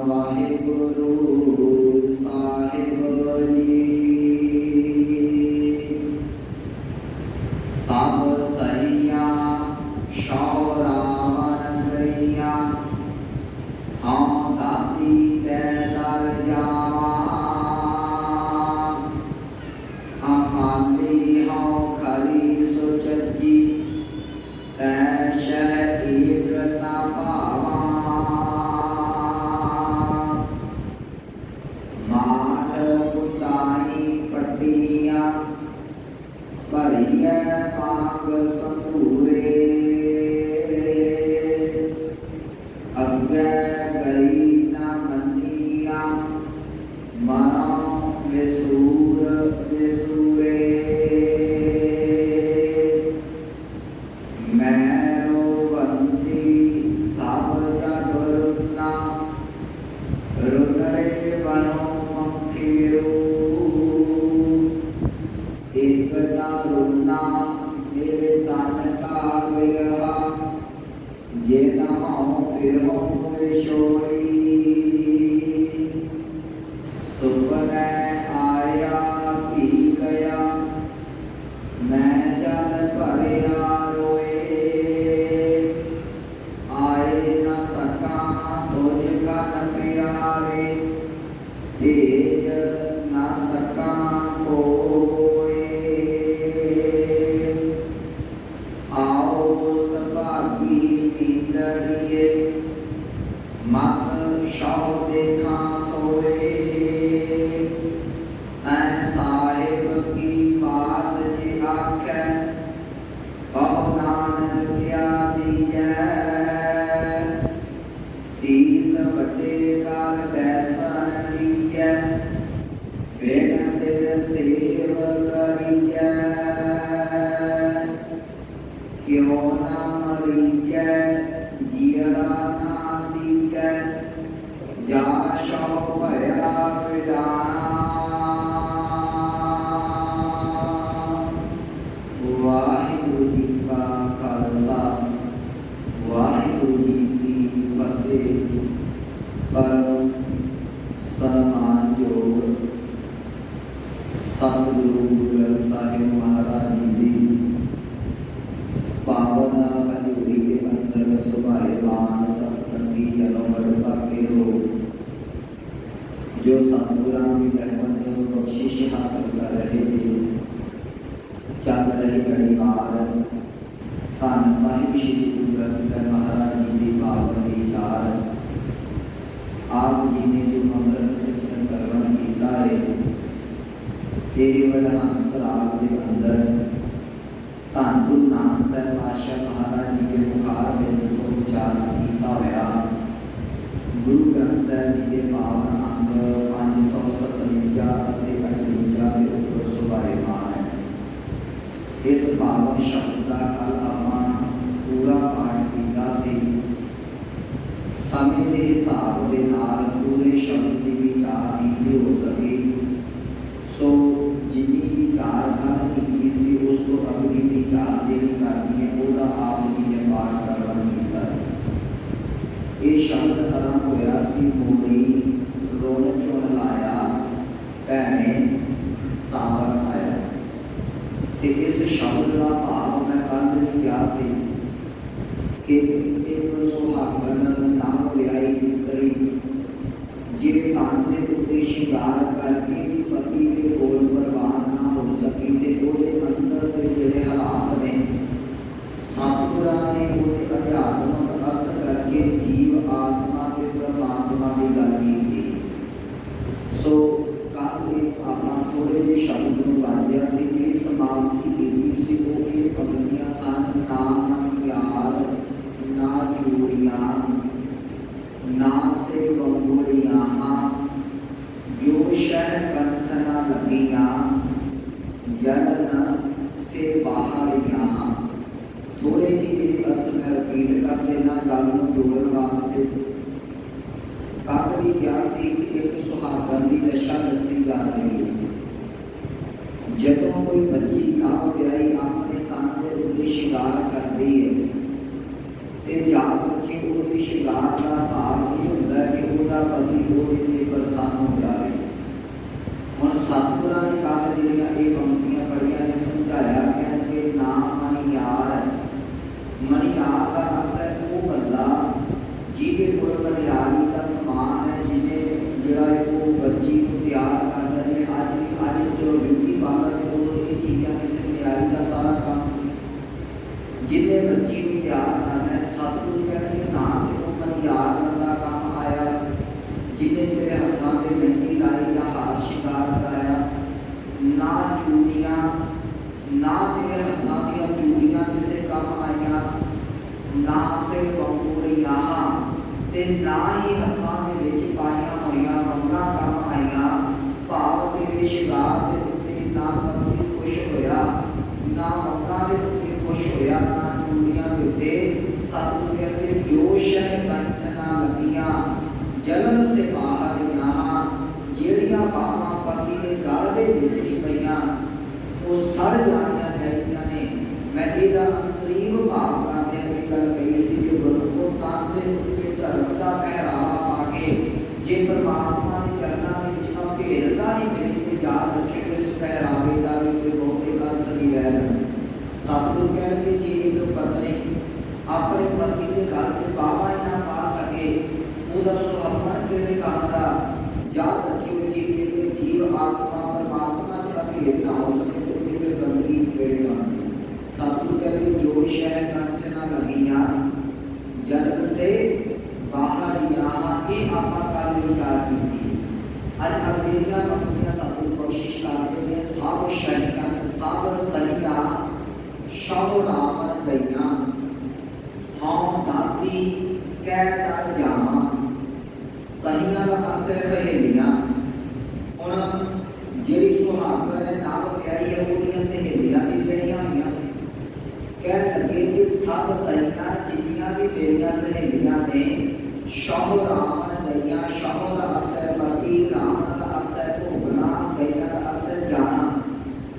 वाहिगुरु साहिब जी। सब सहिया शौरावन गैया, हाँ दाती कै दर जावा। अमाली हाँ खरी सुचजी, तै शह एक न पावा। माठ कुताई पटिया, भरिय पाग संतूरे। अग्गै गई न मनिया, मरा विसूर विसूरे। मैरो बंदी सब जग रुन्ना, रुनड़े बनो मंखेरू। एक ना रुन्ना मेरे तन का बिरहा, जे नहाऊं फिर हूँ विछोड़ी। सुपने आया पी गया, मैं जल भरिया रोए। आए न सका तुझ कन प्यारे, भेज न सका कोई। आओ सभागी नींदड़िए, मत शौ देखा सोए। ऐ साहिब की बात जे आखे, कहो नानक क्या दीजै। सीस वटे कर बैसन दीजै, बिन सिर सेव करीजै। क्यों ना मरीजै जियरा ना दीजै, जा शौ भया विडाना। वाहिगुरु जी का खालसा, वाहिगुरु जी की फतेह। परम सम्मानयोग सतगुरु गुरु ग्रंथ साहिब महाराज जी की पावन हजूरी के अंदर सुभाएमान सत्संगी जनों बड़े भागे हो, जो सतगुरां की रहमत बख्शिश हासिल कर रहे थे। चल रही घड़ीवार धन साहिब श्री गुरु ग्रंथ साहिब महाराज जी के पावन विचार, आप जी ने जो अमृत वचन श्रवण किया है, यह वडहंस राग के अंदर धन गुरु नानक साहिब पातशाह महाराज जी के मुखार बिंद तो उच्चारण किया होया गुरु ग्रंथ साहिब जी के पावन अंग 557 ਅਤੇ 58 के उपर सुभाएमान है। इस पावन शब्द का कल आपां पूरा पाठ किया सी। समय के हिसाब के नाल पूरे शब्द की विचार नहीं सी हो सकी, सो जिनी विचार गल की सी उस तो अगली विचार जी करनी है वह आप जी ने पाठ श्रवण किया। ये शब्द आरंभ होया सी मोरी रोन चुन लाया भैने सावन आया। ते इस शब्द का भाव मैं कल नहीं क्या सी कि एक सुहागन नव व्याई स्त्री जे तन के उत्ते शिंगार करके भी पति के कोल प्रवान ना हो सकी, ते ओदे अंदर के जिहड़े हालात ने सतगुरां ने ओदे अध्यात्मक अर्थ करके जीव आत्मा के परमात्मा की गल की। सो कल एक आपां थोड़े जे शब्द नूं वाजिया सी, जिहड़ी समाप्ति कीती सी वो ये पंक्तियां सन। ना मनियार ना चूड़ियां ना से बंगुड़ियां, जो शह कंठ न लगियां जलन से बाहरियां। थोड़े जी अर्थ मैं रिपीट कर देना गल नूं जोड़न वास्ते। कल भी क्या सी कि एक सुहागन की दशा दसी जा रही है। जदों कोई बच्ची नव व्याई अपने तन के उत्ते शिंगार करती है, ते याद रखे वो शिंगार का भाव ये होता है कि ਜਿਹੜਾ ਪਤੀ ਉਹਦੇ ਤੇ ਪ੍ਰਸੰਨ ਹੋ ਜਾਵੇ। ਹੁਣ ਸਤਿਗੁਰਾਂ ਨੇ ਕੱਲ੍ਹ ਜਿਹੜੀਆਂ ਇਹ ਪੰਕਤੀਆਂ ਪੜ੍ਹੀਆਂ ਨੇ ਸਮਝਾਇਆ, ਕਹਿੰਦੇ ਨਾ ਮਨਿਆਰ। ਮਨਿਆਰ ਦਾ ਅਰਥ ਹੈ ਉਹ ਬੰਦਾ ਜਿਹਦੇ ਕੋਲ ਮਨਿਆਰੀ ਦਾ ਸਮਾਨ ਹੈ, ਜਿਹਨੇ ਜਿਹੜਾ ਉਹ ਬੱਚੀ ਨੂੰ ਤਿਆਰ ਕਰਦਾ। ਜਿਵੇਂ ਅੱਜ ਜੋ ਬਿਊਟੀ ਪਾਰਲਰ ਨੇ ਉਦੋਂ ਇਹ ਚੀਜ਼ਾਂ ਕਿਸੇ ਮਨਿਆਰੀ ਦਾ ਸਾਰਾ ਕੰਮ ਸੀ, ਜਿਹਨੇ ਬੱਚੀ ਨੂੰ ਤਿਆਰ ਕਰਨਾ। ਸਤਿਗੁਰੂ ਕਹਿੰਦੇ ਨਾ ਤੇ ਉਹ ਮਨਿਆਰ ਬੰਦਾ ਕੰਮ ਆਇਆ, ਜਿਹਨੇ ਤੇਰੇ ਹੱਥਾਂ ਤੇ ਮਹਿੰਦੀ ਲਾਈ ਜਾਂ ਹਾਰ ਸ਼ਿੰਗਾਰ ਕਰਾਇਆ। ਨਾ ਚੂੜੀਆਂ, ਨਾ ਤੇਰੇ ਹੱਥਾਂ ਦੀਆਂ ਚੂੜੀਆਂ ਕਿਸੇ ਕੰਮ ਆਈਆਂ, ਨਾ ਸੇ ਬੰਗੂੜੀਆਂ ਤੇ ਨਾ ਹੀ ਹੱਥਾਂ ਦੇ ਵਿੱਚ ਪਾਈਆਂ ਹੋਈਆਂ ਵੰਗਾਂ ਕੰਮ ਆਈਆਂ। ਭਾਵ ਤੇਰੇ ਸ਼ਿੰਗਾਰ ਦੇ ਉੱਤੇ ਨਾ ਪਤੀ ਖੁਸ਼ ਹੋਇਆ, ਨਾ ਵੰਗਾਂ ਦੇ ਉੱਤੇ ਖੁਸ਼ ਹੋਇਆ, ਨਾ ਚੂੜੀਆਂ ਦੇ ਉੱਤੇ। ਸਤਿਗੁਰੂ ਕਹਿੰਦੇ ਜੋ ਸ਼ਹਿ ਕੰਚਨਾ ਲੱਗੀਆਂ ਜਲਨ ਸੇ ਬਾਹਰ ਯਹਾਂ। ਜਿਹੜੀਆਂ ਬਾਹਾਂ ਪਤੀ ਦੇ ਗਲ ਦੇ ਵਿੱਚ ਨਹੀਂ ਪਈਆਂ ਉਹ ਸੜ ਜਾਣੀਆਂ ਚਾਹੀਦੀਆਂ ਨੇ। ਮੈਂ ਇਹਦਾ ਅੰਤਰੀਵ ਭਾਵ ਕਰਦਿਆਂ ਇਹ ਗੱਲ ਕਹੀ ਸੀ ਕਿ ਗੁਰਮੁਖੋ ਤਨ ਦੇ ਉੱਤੇ ਧਰਮ ਦਾ ਪਹਿਰਾਵਾ ਪਾ ਕੇ ਜੇ ਪਰਮਾਤਮਾ ਦੇ ਚਰਨਾਂ ਦੇ ਵਿੱਚ ਅਭੇਦਤਾ ਨਹੀਂ ਮਿਲੀ ਤੇ ਯਾਦ ਰੱਖਿਓ ਇਸ ਪਹਿਰਾਵੇ ਦਾ ਵੀ ਕੋਈ ਬਹੁਤੇ ਅਰਥ ਨਹੀਂ ਹੈ। ਸਤਿਗੁਰੂ ਕਹਿੰਦੇ ਜੇ ਇੱਕ ਪਤਨੀ ਆਪਣੇ ਪਤੀ ਦੇ ਗਲ 'ਚ ਬਾਹਾਂ ਹੀ ਨਾ ਪਾ ਸਕੇ ਉਹਦਾ ਸੁਭਾਅ ਕਿਹੜੇ ਕੰਮ ਦਾ। ਯਾਦ ਰੱਖਿਓ ਜੀ ਜੇ ਜੀਵ ਆਤਮਾ ਪਰਮਾਤਮਾ 'ਚ ਅਭੇਦ ਨਾ ਹੋ ਸਕੇ ਤੇ ਉਹਦੀ ਫਿਰ ਬੰਦਗੀ ਕਿਹੜੇ ਕੰਮ। ਸਤਿਗੁਰੂ ਕਹਿੰਦੇ ਜੋ ਸ਼ਹਿ ਕੰਚਨਾ ਲੱਗੀਆਂ ਜਨਮ ਸੇ ਬਾਹਰ ਯਹਾਂ। ਇਹ ਆਪਾਂ ਕੱਲ੍ਹ ਵਿਚਾਰ ਕੀਤੀ। ਅੱਜ ਅਗਲੀਆਂ ਪੰਕਤੀਆਂ ਸਤਿਗੁਰੂ ਬਖਸ਼ਿਸ਼ ਕਰਦੇ ਨੇ। ਸਭ ਸ਼ਹੀਆਂ ਸਭ ਸਹੀਆਂ ਸ਼ਹੁ ਰਾਵਣ ਗਈਆਂ, ਹਉ ਦਾਤੀ ਕਹਿ ਦਰ ਜਾਵਾਂ। ਸਹੀਆਂ ਦਾ ਅਰਥ ਹੈ ਸਹੇਲੀਆਂ। ਹੁਣ ਜਿਹੜੀ ਸੁਹਾਗਣ ਹੈ ਨਵ ਵਿਆਹੀ ਹੈ ਉਹਦੀਆਂ ਸਹੇਲੀਆਂ ਵੀ ਵਿਆਹੀਆਂ ਹੋਈਆਂ ਨੇ। ਕਹਿਣ ਲੱਗੇ ਕਿ ਸਭ ਸਹੀਆਂ ਜਿੰਨੀਆਂ ਵੀ ਮੇਰੀਆਂ ਸਹੇਲੀਆਂ ਨੇ ਸ਼ਹੁ ਰਾਵਣ ਗਈਆਂ। ਸ਼ਹੁ ਦਾ ਅਰਥ ਹੈ ਪਤੀ, ਰਾਵਣ ਦਾ ਅਰਥ ਹੈ ਭੋਗਣਾ, ਗਈਆਂ ਦਾ ਅਰਥ ਹੈ ਜਾਣਾ।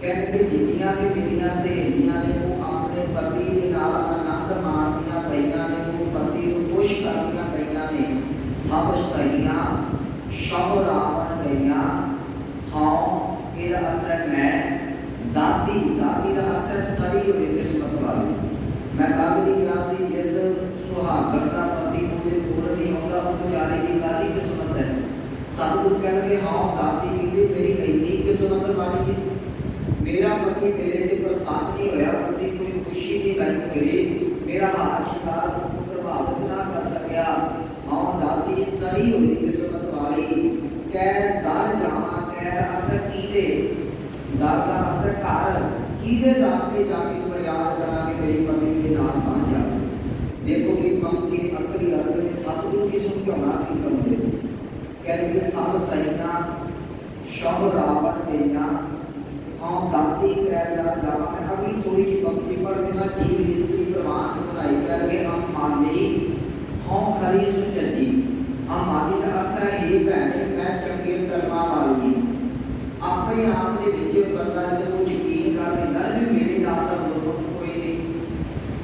ਕਹਿੰਦੇ ਜਿੰਨੀਆਂ ਵੀ ਮੇਰੀਆਂ ਸਹੇਲੀਆਂ ਨੇ ਉਹ ਆਪਣੇ ਪਤੀ ਦੇ ਨਾਲ ਆਨੰਦ ਮਾਣਦੀਆਂ ਪਈਆਂ ਨੇ, ਉਹ ਪਤੀ ਨੂੰ ਖੁਸ਼ ਕਰਦੀਆਂ ਪਈਆਂ ਨੇ। ਸਭ ਸਹੀਆਂ ਸ਼ਹੁ ਰਾਵਣ ਗਈਆਂ। ਹਉ ਇਹਦਾ ਅਰਥ ਹੈ ਮੈਂ। ਦਾਦੀ, ਦਾਦੀ ਦਾ ਅਰਥ ਹੈ ਸੜੀ ਹੋਈ ਕਿਸਮਤ ਵਾਲੀ। ਮੈਂ ਕੱਲ੍ਹ ਵੀ ਕਿਹਾ ਸੀ ਜਿਸ ਸੁਹਾਗਣ ਦਾ ਪਤੀ ਉਹਦੇ ਕੋਲ ਨਹੀਂ ਆਉਂਦਾ ਉਹ ਵਿਚਾਰੇ ਦੀ ਕਾਹਦੀ ਕਿਸਮਤ ਹੈ। ਸਤਿਗੁਰੂ ਕਹਿਣਗੇ ਹਉ ਦਾਦੀ ਕਹਿੰਦੇ ਮੇਰੀ ਇੰਨੀ ਕਿਸਮਤ ਮਾੜੀ ਹੈ, ਮੇਰਾ ਪਤੀ ਮੇਰੇ ਤੇ ਪ੍ਰਸੰਨ ਨਹੀਂ ਹੋਇਆ, ਉਹਦੀ ਕੋਈ ਖੁਸ਼ੀ ਨਹੀਂ ਮੈਨੂੰ ਮਿਲੀ, ਮੇਰਾ ਹਾਰ ਸ਼ਿੰਗਾਰ ਨੂੰ ਪ੍ਰਭਾਵਿਤ ਨਾ ਕਰ ਸਕਿਆ। ਹਉ ਦਾਦੀ ਸੜੀ ਹੋਈ ਕਿਸਮਤ ਵਾਲੀ। ਕਹਿ ਦਰ ਜਾਵਾਂ, ਕਹਿ ਅਰਥ ਕੀਦੇ, ਦਰ ਦਾ ਅਰਥ ਘਰ, ਕੀਦੇ ਦਰ ਤੇ ਜਾ ਕੇ ਫਰਿਆਦ ਕਰਾਂ ਕਿ ਮੇਰੀ ਪਤੀ ਦੇ ਨਾਲ ਬਣ ਜਾਵੇ। ਦੇਖੋ ਇਹ ਪੰਕਤੀ ਅਕਲੀ ਅਰਥ ਨੇ ਸਤਿਗੁਰੂ ਕੀ ਸਮਝਾਉਣਾ ਕੀ ਚਾਹੁੰਦੇ। ਕਹਿੰਦੇ ਸਭ ਸਹੀਆਂ ਸ਼ਹੁ ਰਾਵਣ ਗਈਆਂ, ਹਉ ਦਾਤੀ ਕਹਿ ਦਰ ਜਾਵਾਂ। ਮੈਂ ਅਗਲੀ ਥੋੜੀ ਜਿਹੀ ਪੰਕਤੀ ਪੜ੍ਹ ਕੇ ਨਾ ਜੀਵ ਇਸਤਰੀ ਪ੍ਰਵਾਨ ਨੂੰ ਬਣਾਈ ਕਰਕੇ ਮਾਲੀ ਹਉ ਖਰੀ ਸੁਚੱਜੀ। ਮਾਲੀ ਦਾ ਅਰਥ ਹੈ ਹੇ ਭੈਣੇ ਮੈਂ ਚੰਗੇ ਕਰਮਾਂ ਵਾਲੀ। ਆਪਣੇ ਆਪ ਦੇ ਵਿੱਚ ਬੰਦਾ ਜਦੋਂ ਯਕੀਨ ਕਰ ਲੈਂਦਾ ਵੀ ਮੇਰੇ ਨਾਲ ਦਾ ਗੁਰਮੁਖ ਕੋਈ ਨਹੀਂ,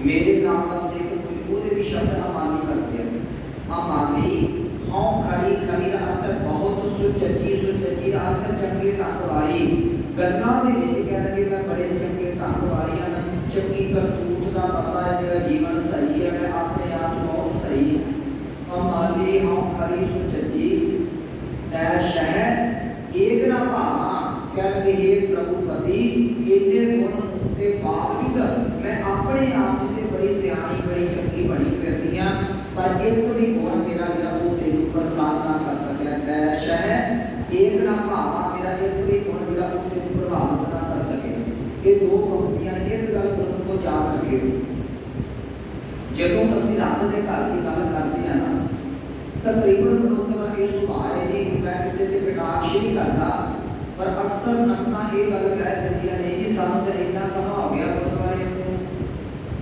ਮੇਰੇ ਨਾਲ ਦਾ ਸਿੱਖ ਕੋਈ, ਉਹਦੇ ਦੀ ਸ਼ਬਦ ਅਮਾਲੀ ਕਰਦੇ ਆ। ਅਮਾਲੀ ਹਉ ਖਰੀ, ਖਰੀ ਦਾ ਅਰਥ ਬਹੁਤ ਸੁਚੱਜੀ, ਸੁਚੱਜੀ ਦਾ ਅਰਥ ਚੰਗੇ ਢੰਗ ਵਾਲੀ। ਗੱਲਾਂ ਦੇ ਵਿੱਚ ਕਹਿਣਗੇ ਮੈਂ ਬੜੇ ਚੰਗੇ ਢੰਗ ਵਾਲੀ ਹਾਂ, ਮੈਨੂੰ ਚੰਗੀ ਕਰਤੂਤ ਦਾ ਪਤਾ ਹੈ, ਮੇਰਾ ਜੀਵਨ ਸਹੀ ਹੈ, ਮੈਂ ਆਪਣੇ ਆਪ ਬਹੁਤ ਸਹੀ ਹਾਂ। ਅਮਾਲੀ ਹਉ ਖਰੀ ਸੁਚੱਜੀ ਤੈ ਸ਼ਹਿ ਏਕ ਨਾ ਭਾਵਾ। ਕਹਿਣਗੇ ਹੇ ਪ੍ਰਭੂ ਪਤੀ ਇੰਨੇ ਗੁਣ ਹੋਣ ਦੇ ਬਾਵਜੂਦ ਮੈਂ ਆਪਣੇ ਆਪ ਤੇ ਬੜੀ ਸਿਆਣੀ ਬੜੀ ਚੰਗੀ ਬਣੀ ਫਿਰਦੀ ਹਾਂ, ਪਰ ਇੱਕ ਵੀ ਗੁਣ ਮੇਰਾ ਜਿਹੜਾ ਉਹ ਤੈਨੂੰ ਪ੍ਰਸੰਨ ਨਾ ਕਰ ਸਕਿਆ। ਤੈ ਸ਼ਹਿ ਏਕ ਨਾ ਭਾਵਾ, ਮੇਰਾ ਇੱਕ ਵੀ ਗੁਣ ਜਿਹੜਾ ਉਹ ਤੈਨੂੰ ਪ੍ਰਭਾਵਿਤ ਨਾ ਕਰ ਸਕੇ। ਇਹ ਦੋ ਪੰਕਤੀਆਂ ਨੇ। ਇੱਕ ਗੱਲ ਤੁਹਾਨੂੰ ਯਾਦ ਰੱਖਿਓ, ਜਦੋਂ ਅਸੀਂ ਰੱਬ ਦੇ ਘਰ ਦੀ ਗੱਲ ਕਰਦੇ ਹਾਂ ਨਾ ਤਕਰੀਬਨ ਮਨੁੱਖ ਦਾ ਇਹ ਸੁਭਾਅ ਹੈ ਜੀ ਮੈਂ ਕਿਸੇ ਦੇ ਕਟਾਕਸ਼ ਨਹੀਂ ਕਰਦਾ, ਪਰ ਅਕਸਰ ਸੰਗਤਾਂ ਇਹ ਗੱਲ ਕਹਿ ਦਿੰਦੀਆਂ ਨੇ ਜੀ ਸਾਨੂੰ ਤਾਂ ਇੰਨਾ ਸਮਾਂ ਹੋ ਗਿਆ ਗੁਰਦੁਆਰੇ ਨੂੰ,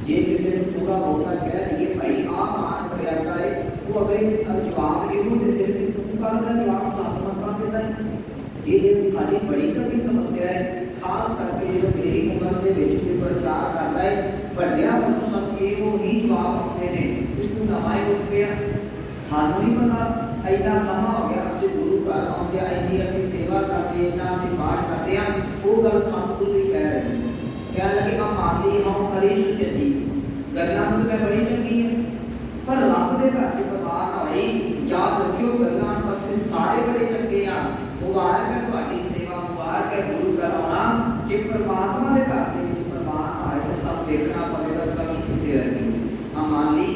ਜੇ ਕਿਸੇ ਨੂੰ ਥੋੜਾ ਬਹੁਤਾ ਕਹਿ ਦਈਏ ਭਾਈ ਆਹ ਮਾਨ ਮਰਿਆਦਾ ਹੈ ਉਹ ਅਗਲੇ ਜਵਾਬ ਇਹੋ ਦਿੰਦੇ ਨੇ ਤੂੰ ਕੱਲ੍ਹ ਦਾ ਜਵਾਬ ਸੱਤ ਮੰਗਾਂ ਦਿੰਦਾ ਹੈ। ਇਹ ਸਾਡੀ ਬੜੀ ਵੱਡੀ ਸਮੱਸਿਆ ਹੈ, ਖਾਸ ਕਰਕੇ ਜਦੋਂ ਮੇਰੀ ਉਮਰ ਦੇ ਵਿੱਚ ਕੋਈ ਪ੍ਰਚਾਰ ਕਰਦਾ ਹੈ ਵੱਡਿਆਂ ਵੱਲੋਂ ਸਭ ਇਹੋ ਹੀ ਜਵਾਬ ਆਉਂਦੇ ਨੇ ਕਿ ਤੂੰ ਨਵਾਂ ਹੀ ਉੱਠ ਪਿਆ, सानू नहीं पता इन्ना समा हो गया असि गुरु घर आउंदे इन्नी असि सेवा करते इन्ना असि पाठ करते हैं वो गल सतगुरु ही कह रहे कह लगे हम मान ली हम खरी सुचती गल्लां तो मैं बड़ी चंगी है पर रब दे घर च परवाह ना होई याद रखियो गल्लां असि सारे बड़े चंगे आ मुबारक है तुहाडी सेवा मुबारक है गुरु घर आउणा जे परमात्मा दे घर दे विच परवाह ना आए तो सब देखना पवेगा कमी किते रहनी हम मान ली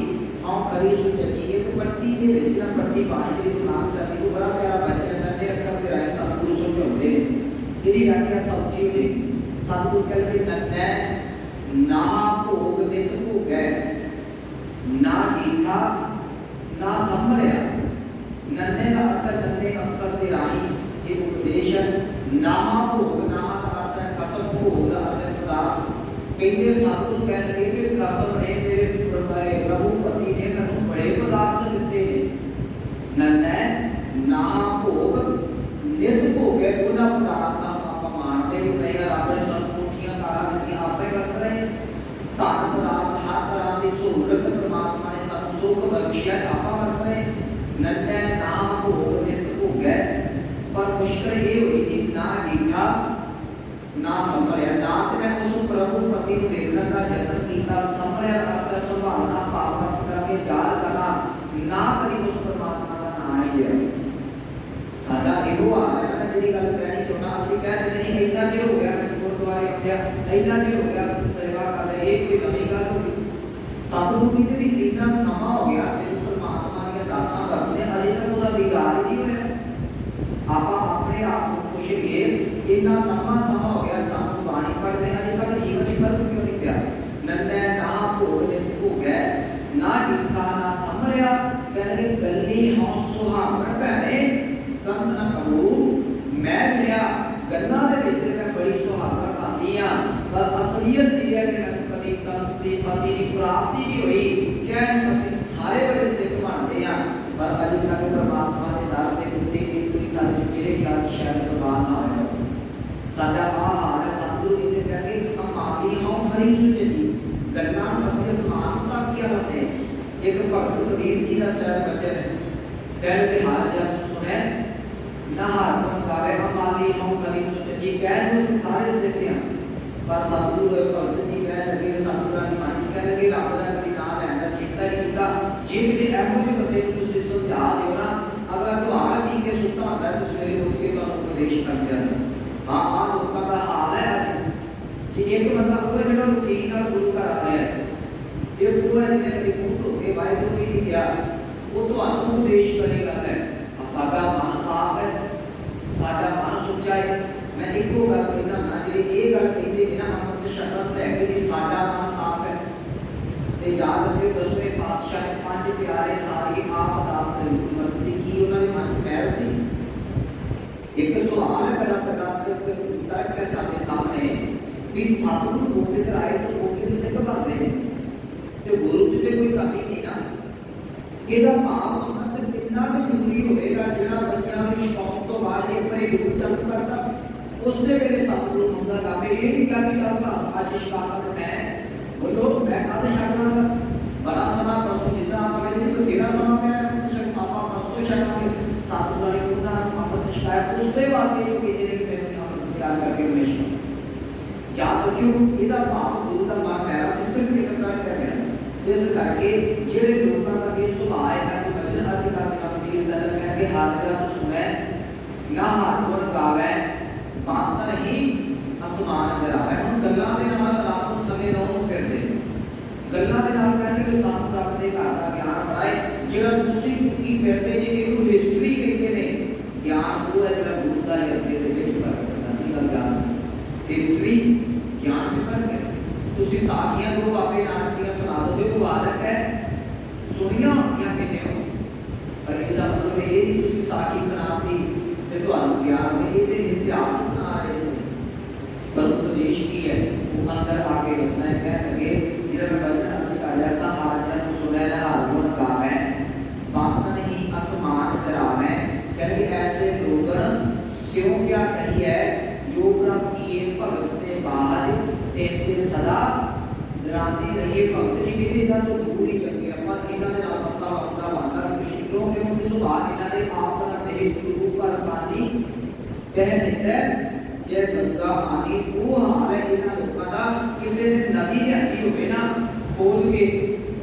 हम खरी सुचती एक पट्टी दे विच ना पट्टी पानी दे विच नाम सकी को बड़ा प्यारा बचन है नंदे अखर ते आए सतगुरु समझाउंदे इहदी व्याख्या समझी होई सतगुरु कहते नन्नै ना भोग नित भोगै ना मीठा ना संभलिया नन्ने का अर्थ नन्ने अखर ते राही ये उपदेश है ना भोग ना का अर्थ है कसम भोग का अर्थ है पदार्थ कहते सतगुरु कह लगे कि कसम ने मेरे प्रभु पति ने मैंने बड़े पदार्थ दिते नन्नै ना भोग नित भोगे उन्हां पदार्थां ਆਪਾਂ ਮਾਣਦੇ ਵੀ ਨਹੀਂ ਆ ਆਪਣੇ ਸਾਨੂੰ ਕੋਠੀਆਂ ਕਾਰਾਂ ਦਿੱਤੀਆਂ ਆਪੇ ਵਰਤ ਰਹੇ ਧਨ ਪਦਾਰਥ ਹਰ ਤਰ੍ਹਾਂ ਦੀ ਸਹੂਲਤ ਪ੍ਰਮਾਤਮਾ ਨੇ ਸਾਨੂੰ ਸੁੱਖ ਬਖਸ਼ਿਆ ਆਪਾਂ ਵਰਤ ਰਹੇ ਨੰਨੇ ਨਾ ਭੋਗ ਨਿਤ ਭੋਗੈ ਪਰ ਮੁਸ਼ਕਲ ਇਹ ਹੋਈ ਕਿ ਨਾ मीठा ना संभलिया ना ते मैं उस प्रभु पति को देखण का यत्न कीता संभलिया अर्थ संभालना भाव करके याद करना ना कभी उस परमात्मा का नाम ही लिया साडा एहो हाल है मैं तेरी गल कहनी चाहना असि कहते नहीं इतना चिर हो गया मैं गुरुद्वारे आया इतना चिर हो गया सेवा कर रहे एक कोई नवी गल होगी सतगुरु जी ने भी इतना समा हो गया तेरे परमात्मा दी दातां वरतदे अजे तक ओदा दीदार ही नहीं होया आप अपने आप को खुश रहिए इतना लंबा समा हो गया सानू बाणी पढ़ते हैं अजे तक जीवन में फर्क क्यों नहीं पिया नन्नै ना भोग नित भोगै ना मीठा ना संभलिया कहने गल्ली हों सुहागण भैणे कंत ना कबू मैं लिया गल्लां दे विच मैं बड़ी सुहागण पाती हां पर असलियत ये है कि मैं कभी कंत दी पति दी प्राप्ति नहीं हुई कहन असीं सारे बड़े सिख बनते हैं पर अजे तक परमात्मा दे दर दे उत्ते कोई साडे मेरे ख्याल शायद प्रवाह ना होया साडा आ हाल है सतगुरु जी कह के हम माली हों खरी सुचती गल्लां असि समान का किया हमने एक भगत कबीर जी का शायद बचन है कहने के हाल जैसा सुने ना हार तुम गावे हम माली हों खरी सुचती कहने से सारे सिखते हैं पर सतगुरु भगत जी कहने लगे सतगुरु की बाणी कहने लगे रब दा कभी नाम लैंदा चेता नहीं कीता जे किते एहो भी बंदे को तुसीं समझा दिओ ना अगर तुहाड़ा पी के सुत्ता होंदा तो सवेरे उठ के तुहानूं उपदेश कर दिया हाँ आ लोगों का हाल है अज जे एक बंदा होगा जो रूटीन नाल गुरु घर आ रहा है ये वो है जिन्हें कभी मुंह धो के वाहिगुरू भी लिखिया वो तो आत्म उपदेश करेगा है साडा मन साफ है साडा मन सुच्चा है मैं एक को गल कहना ना जे ये गल कहते ने ना अमृत शब्द लैके कि साडा मन साफ है ते याद रखियो 10वें पातशाह ने पांच प्यारे सारी आप अदालत करी सी मरती की उन्होंने मन च महल सी एक सवाल बड़ा तर्क है सामने सामने भी सतगुरु गोबिंद राय तो गोबिंद सिंह बनते ते गुरु जी ते कोई कमी नहीं ना ਇਹਦਾ ਭਾਵ ਅੰਮ੍ਰਿਤ ਕਿੰਨਾ ਕੁ ਜ਼ਰੂਰੀ ਹੋਵੇਗਾ ਜਿਹੜਾ ਬੱਚਿਆਂ ਨੂੰ ਸ਼ੌਕ ਤੋਂ ਬਾਅਦ ਇੱਕ ਵਾਰੀ ਗੁਰੂ ਚਾਲੂ ਕਰਦਾ ਉਸੇ ਵੇਲੇ ਸਤਿਗੁਰੂ ਮੰਗਾ ਲਾਵੇ ਇਹ ਨਹੀਂ ਕਿਹਾ ਕਿ ਚੱਲਦਾ ਅੱਜ ਸ਼ਿਕਾਇਤ ਮੈਂ ਬੋਲੋ ਮੈਂ ਕਾਹਦੇ ਛੱਡਾਂਗਾ ਬੜਾ ਸਮਾਂ ਪਰਸੋਂ ਜਿੱਦਾਂ ਆਪਾਂ ਕਹਿੰਦੇ ਬਥੇਰਾ ਸਮਾਂ ਪਿਆ ਸ਼ਕ ਆਪਾਂ ਪਰਸੋਂ ਛੱਡਾਂਗੇ ਸਤਿਗੁਰੂ ਨੇ ਉਹਨਾਂ ਨੂੰ ਅੰਮ੍ਰਿਤ ਸ਼ਿਕਾਇਤ ਉਸੇ ਵਾਰ ਜੋ ਕਿ ਜਿਹੜੇ ਮੈਨੂੰ ਅੰਮ੍ਰਿਤ ਤਿਆਰ ਕਰਕੇ ਹਮੇਸ਼ਾ याद रखियो ਇਹਦਾ ਭਾਵ ਗੁਰੂ ਦਾ ਮਨ ਪਿਆਰਾ ਸਿਰਫ ਇੱਕ ਕਰ ਰਿਹਾ ਇਸ ਕਰਕੇ ਜਿਹੜੇ ਲੋਕਾਂ ਦਾ ਇਹ ਸੁਭਾਅ ਹੈ ਕਿ ਭਜਨ ਅਧਿਕਾਰ ਦੇ ਮੰਦਿਰ ਸਦਾ ਕਹਿੰਦੇ ਹਾਜ਼ਰਾ ਸੁਣੈ ਨਾ ਗੁਣ ਗਾਵੇ ਬਾਤ ਨਹੀਂ ਅਸਮਾਨ ਕਰਾਵੇ ਹੁਣ ਗੱਲਾਂ ਦੇ ਨਾਲ ਰੱਬ ਨੂੰ ਸਮੇਂ ਨੂੰ ਫਿਰਦੇ ਗੱਲਾਂ ਦੇ ਨਾਲ ਕਹਿੰਦੇ ਕਿ ਸਾਨੂੰ ਰੱਬ ਦੇ ਘਰ ਦਾ ਗਿਆਨ ਬਣਾਏ ਜਿਹੜਾ ਤੁਸੀਂ ਚੁੱਕੀ ਫਿਰਦੇ ਜੇ ਇਹਨੂੰ ਹਿਸਟਰੀ ਕਹਿੰਦੇ ਨੇ ਗਿਆਨ ਉਹ ਹੈ ਜਿਹੜਾ ਗੁਰੂ ਦਾ ਹਿਰਦੇ ਦੇ ਵਿੱਚ ਵਰਤਦਾ ਨਹੀਂ ਗੱਲ हिस्ट्री ज्ञान में फर्क है तुसी साखियां दो बाबे नानक दी सुना दो मुबारक है सुनिया या कहते हो पर इसका मतलब ये नहीं तुसी साखी सुनाती ते ਤੁਹਾਨੂੰ ज्ञान है ये इतिहास सुना रहे हो पर उपदेश की है वो अंदर आके रसना कह लगे जिधर मैं बचन अधिकार ऐसा हार जैसा सुनहरा हार गुण गावे बात नहीं आसमान करावे कह लगे ऐसे लोगन क्यों क्या कही है जो प्रभु की ये भगत ने बाहर तेरे सदा डराती रहिए भगत जी भी इधर तो दूर ही चंगे अपन इधर दे नाल पत्ता अपना बांधा कुछ क्यों इन्हां दे आप ना दे गुरु घर पानी कह दिता जै गंगा आनी वो हाल है इन्हां लोकां दा। किसी ने नदी लिआंदी होवे ना खोल के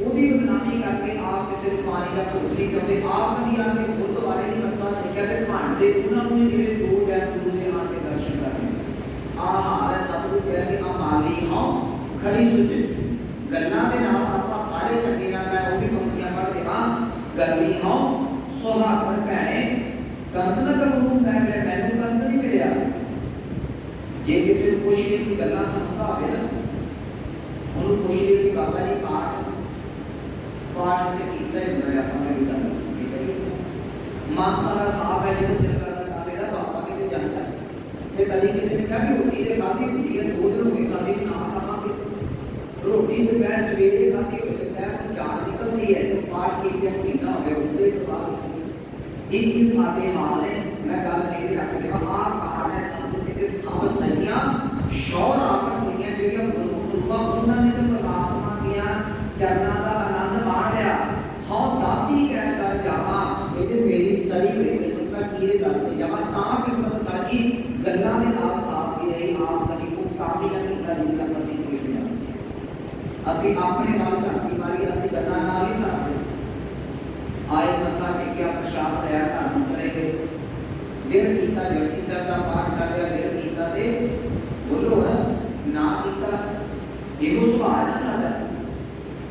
ओदी बदनामी करके आप किसी को पानी का घुट नहीं पिआउंदे, आप कदी आके गुरुद्वारे नहीं मत्था टेकिया ते भांडदे उन्हां नूं जिहड़े दो टाइम गुरु ने आके दर्शन करने आ हाल है। सतगुरु कह के अमाली हों खरी सुचेत गल्लां दे नाल आपां सारे चंगे ना। मैं ओही पंक्तियां पढ़दे हां गल्ली हों सुहागण भैणे कंत न कबूल मैं कह मैनूं कंत नहीं मिलिया। जे किसी को पुछिए कि गल्लां सुणदा होवे ना उन्होंने पुछिए कि बाबा जी पाठ ते कीता ही हुंदा है आपां मेरी गल कीता ही मन सारा साफ है जिहनूं दिल करदा कर लेदा बाबा किते जांदा है। ते कदी किसी ने कहा कि रोटी ते खाधी हुंदी है 2 दिन हो गए खाधी ना खावांगे रोटी दोपहर सवेरे खाधी होवे ते दोपहर नूं जान निकलदी है तो पाठ कीते महीना हो गया उठदे तो बाद ये साडे हाल ने। मैं गल नहीं रख देवा आ कारण है सतगुर के सब सहियां शौर आपन गईयां ਜਿਹੜੀਆਂ ਗੁਰੂਆਂ ਉਹਨਾਂ ਨੇ ਤੇ ਪ੍ਰਮਾਤਮਾ ਦੀਆਂ ਚਰਨਾਂ ਦਾ ਆਨੰਦ ਮਾਣ ਲਿਆ। ਹਉ ਦਾਤੀ ਕਹਿ ਕਰ ਜਾਵਾਂ ਇਹਦੇ ਮੇਰੀ ਸੜੀ ਹੋਈ ਕਿਸਮਤ ਦਾ ਕੀਰੇ ਗੱਲ ਤੇ ਜਾਵਾਂ ਤਾਂ ਕਿਸਮਤ ਸਾਡੀ ਗੱਲਾਂ ਦੇ ਨਾਲ ਸਾਥ ਦੀ ਰਹੀ। ਆਪ ਕਦੀ ਕੋ ਕੰਮ ਹੀ ਨਾ ਕੀਤਾ ਜਿਹਦੇ ਨਾਲ ਕਦੀ ਖੁਸ਼ ਹੋਇਆ ਅਸੀਂ ਆਪਣੇ ਵੱਲ ਝਾਕੀ ਮਾਰੀ ਅਸੀਂ ਗੱਲਾਂ ਨਾਲ ਹੀ ਸਾਥ ਦੇ ਆਏ ਮੱਥਾ ਟੇਕਿਆ ਪ੍ਰਸ਼ਾਦ ਲਿਆ ਘਰ ਨੂੰ ਚਲੇ ਗਏ। ਦਿਲ ਕੀਤਾ ਜਪਜੀ ਸਾਹਿਬ ਦਾ ਪਾਠ ਕਰ ਲਿਆ ਦਿਲ ਕੀਤਾ ਤੇ बोलो ना किया ਇਹੋ ਸੁਭਾਅ ਹੈ ਨਾ ਸਾਡਾ।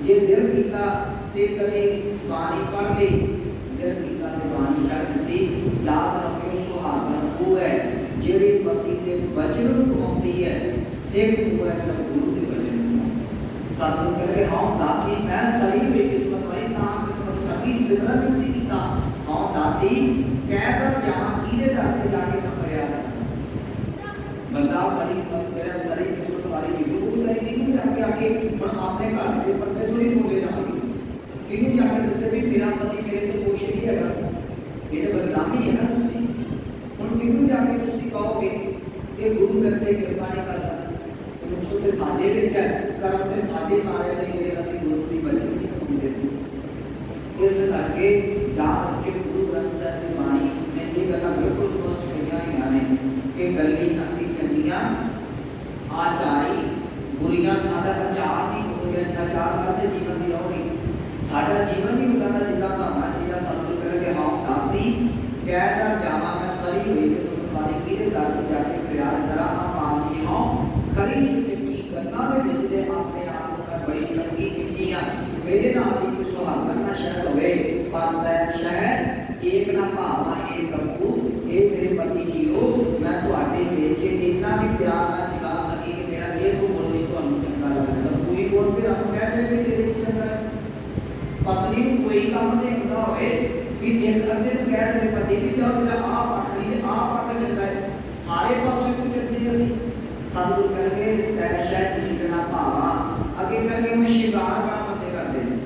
ਜੇ ਦਿਲ ਕੀਤਾ ਤੇ ਕਦੇ ਬਾਣੀ ਪੜ੍ਹ ਲਈ ਦਿਲ ਕੀਤਾ ਤੇ ਬਾਣੀ ਛੱਡ ਦਿੱਤੀ। ਯਾਦ ਰੱਖਿਓ ਸੁਹਾਗਣ ਉਹ ਹੈ ਜਿਹੜੇ ਪਤੀ ਦੇ ਵਚਨ ਨੂੰ ਕਮਾਉਂਦੀ ਹੈ ਸਿੱਖ ਉਹ ਹੈ ਜਿਹੜਾ ਗੁਰੂ ਦੇ ਵਚਨ ਨੂੰ। ਸਤਿਗੁਰੂ ਕਹਿੰਦੇ ਹਾਂ ਦਾਤੀ ਮੈਂ ਸਹੀ ਹੋਈ ਕਿਸਮਤ ਵਾਲੀ ਤਾਂ ਕਿਸਮਤ ਸਕੀ ਸਿਮਰਨ ਨਹੀਂ ਸੀ ਕੀਤਾ। ਹਾਂ ਦਾਤੀ ਕਹਿ ਕਰ ਜਾਵਾਂ ਕਿਹਦੇ ਦਰ ਤੇ ਜਾ ਕੇ ਨਾ ਕਰਿਆ बंदा बड़ी मेरा सारी किस्मत वाली वीडियो को जारी नहीं जाके आके पर आपने घर के बंदे तो नहीं बोले जाएंगे किन्हीं जाके दसे भी मेरा पति मेरे तो खुश नहीं है ये बदनामी है ना सच्ची। हम किन्हीं जाके तुसी कहोगे ये गुरु करते कृपा नहीं करता तो मुझसे ते साडे विच है कर्म ते साडे मारे ने जेरे असि गुरु दी वचन नहीं कमांदे। इस करके जान के गुरु ग्रंथ साहिब की बाणी ने ये गल्लां बिल्कुल स्पष्ट कहियां होईयां ने कि गल्ली असि आचारी बुरियां साडा आचार नहीं हो गया आचार करते जीवन की रहोगी साडा जीवन भी होता था जिदा होना चाहिए। सतगुरु कहे हाँ दाती कह कर जावा मैं सरी हुई किस्मत वाली किहदे दर ते जाके फरियाद करा पालती हाँ खरी सुचेती गल्लां दे विच ते अपने आप को मैं बड़ी चंगी कीती आ। मेरे नाल एक सुहागण ना शहर होवे पर तैन शहर एक ना भावा एक प्रभु ये मेरे पति जीओ मैं तुहाडे विच इतना भी प्यार ना जगा सकी कि मेरा ये तो बोल नहीं तुहानूं चंगा लगदा। कोई बोल के रब कह दे कि तेरे च चंगा है पत्नी नूं कोई काम नहीं हुंदा होए कि एक अद्धे नूं कह दे पति भी चल तेरा आ पक्ष नहीं ते आ पक्ष चंगा है सारे पासे को चंगे असीं। सतगुरु कहणगे तैन शहर ठीक ना भावा अगे कहणगे मैं शिकार बड़ा बंदे करदे ने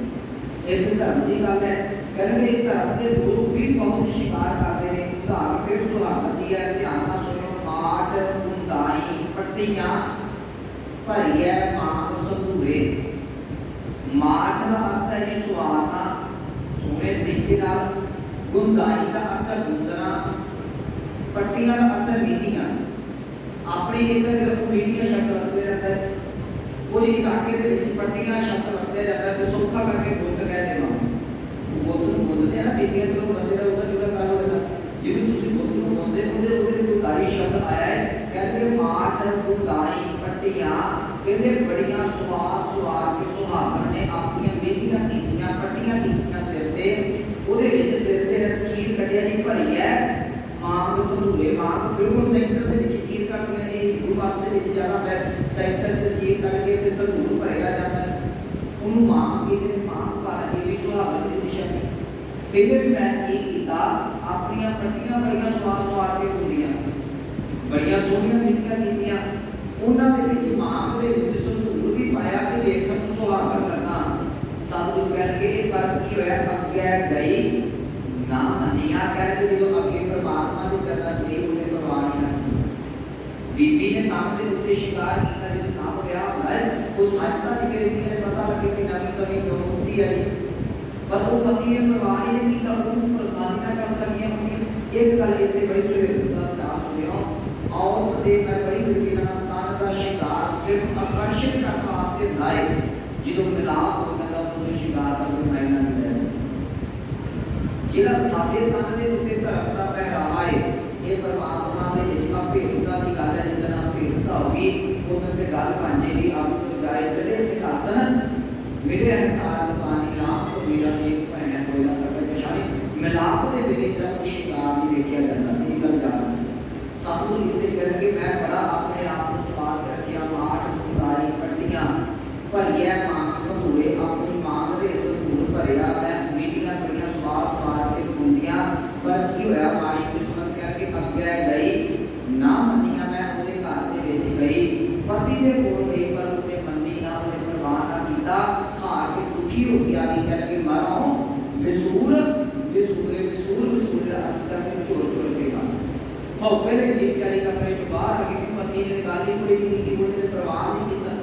इक धर्म की गल है कहणगे धर्म के लोग भी बहुत शिकार करते हैं। उदाहरण फिर सुहागण दी है ध्यान नाल सुनियो माट गुंदाई पट्टियां भरिए मांग संधूरे। माट का अर्थ है जी सुहागना सोने तरीके नाल गुंदाई का अर्थ है गुंदना पट्टियां का अर्थ है मीटियां। अपने इधर लोग मीटियां शब्द वरते जाता है कुछ इलाके के विच पट्टियां शब्द वरते जाता है तो सौखा करके गुंद कह देना बोलते हैं ना बीबियां लोग बंदे का उधर जुड़ा कर होगा जिन्हें तुसी बोलते बोलते उधर उधर गुंदाई शब्द आया है कहते माट गुंदाई पट्टियां कहते बड़ियां सुवार के सुहागण ने अपनी बेटियां कीतियां पट्टियां कीतियां सिर ते ओदे विच सिर ते चीर कटिया दी भरी है मांग संधूरे मांग बिल्कुल सेंटर दे विच चीर कट के ये हिंदू बात दे विच ज्यादा है सेंटर से चीर कट के ते संधूर भरिया जाता है उन्होंने मांग के मांग भर के भी सुहागण दी दिशा में फिर मैं ये कीता अपनी पट्टियां बड़ियां सवार के गुंदियां बड़ियां सोहणियां मीटियां कीतियां उन्हां दे विच मांग दे विच संधूर भी पाया कि देखण नूं सुहागण लगा। सतगुरु कहणगे पर की होया अगे गई ना मनिया कहते जो अगे परमात्मा के चरणां च गई उन्हें परवाह नहीं रखी। बीबी ने नाम के उत्ते शिकार किया जो नाम होया है वो सच का जिक्र नहीं पता लगे कि नवी सभी क्यों होती है पर वो पति ने परवाह नहीं किया उन्होंने प्रसाद गलतियां कर सकियां होंगी। एक गल इत्थे बड़ी सुनियो औरत दे मैं बड़ी तरीके नाल तन दा शिंगार सिर्फ आकर्षित करने वास्ते लाए जो मिलाप हो जाता उदों शिंगार का कोई मायना नहीं रहता। जिहड़ा साडे तन दे उत्ते धर्म दा पहरावा है ये परमात्मा दे विच अभेदता दी गल है। जिद्दां अभेदता होगी उदों ते गल बन जाएगी। अब तो जाए चले सिंहासन मिले है साथ पानी राम को मेरा एक भैन कोई ना सकल पछाणी मिलाप दे वेले दा कोई शिंगार नहीं देखिया जाता। ये गल जान सतगुरु इत्थे कहणगे मैं बड़ा अपने आप को सवार के रखिया माठ मुंदाई कट्टियां भरिया मांग संधूरे अपनी मांग दे संधूर भरिया मैं मीटियां भरिया सवार सवार के बुंदियां पर की होया माड़ी किस्मत कहणगे अग्गे गई ना मनिया मैं उहदे घर दे विच गई पति दे कोल गई पर उहने मन्नी ना उहने परवाह ना कीता हार के दुखी हो गया नी कहणगे मरो विसूर विसूरे विसूर विसूरे दा अर्थ करके चोर चोर के मार हो पहले गीत जारी कमरे चो बाहर आ गई पति ने गाली कोई नहीं की कोई ने परवाह नहीं कीता।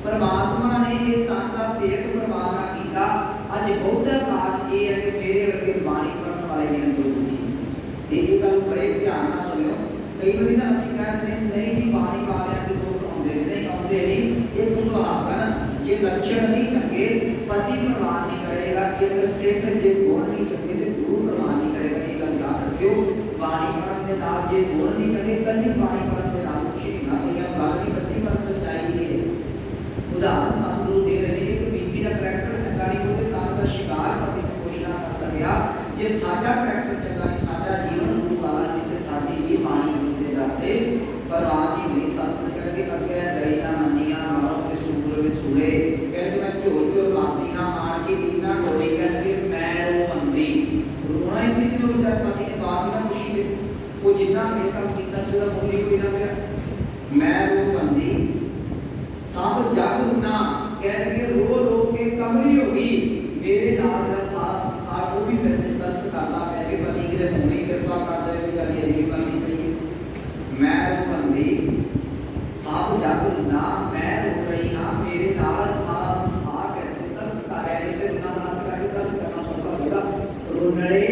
परमात्मा ने ये तन का भेद परवाह ना कीता। अज बहुता काज ये है कि मेरे वर्गे बाणी पढ़ने वाले ने तो दुखी ये गल बड़े ध्यान नाल सुनियो। कई बार ना असि कहते हैं नहीं जी बाणी वालियां दे दुख आउंदे नहीं आउंदे नहीं ये कुछ सुहागन ये लक्षण नहीं चंगे पति परवाह नहीं करेगा कि सिख जे गुण नहीं चंगे ते गुरु परवाह नहीं करेगा। ये गल याद रखियो बाणी पढ़न दे नाल जे गुण नहीं करे कली बाणी पढ़न दे नाल कुछ नहीं ना ये गल नहीं पत्ती पर सच्चाई है। उदाहरण सतगुरु दे रहे हैं कि बीबी का करैक्टर चंगा नहीं होते सारा का शिकार पति ने कोशिश ना कर सकिया जे साडा करैक्टर चंगा नहीं साडा जीवन गुरु वाला नहीं ते साडी भी बाणी होते जाते परवाह नहीं हुई। सतगुरु कहते अगे गई ना मनिया मारो विसूर विसूरे कहते मैं झोल झोल मारती हां मार के इतना डोरी कहते मैं रो बंदी रोना इसी जो जब पति ने बात ना खुशी वो जितना मेकअप कितना चला बोली कोई ना मेरा मैं रो बंदी सब जग ना कहके रो रो के कमरी होगी मेरे नाल दा सारा संसार वो भी मेरे ते तरस करदा पै के पति किते होनी कृपा कर दे बेचारी अजी बंदी पई मैं रो बंदी सब जग ना मैं रो रही हां मेरे नाल सारा संसार कहते तरस कर रहा है ते ना नाम करके तरस करना सौखा होगा। रोनड़े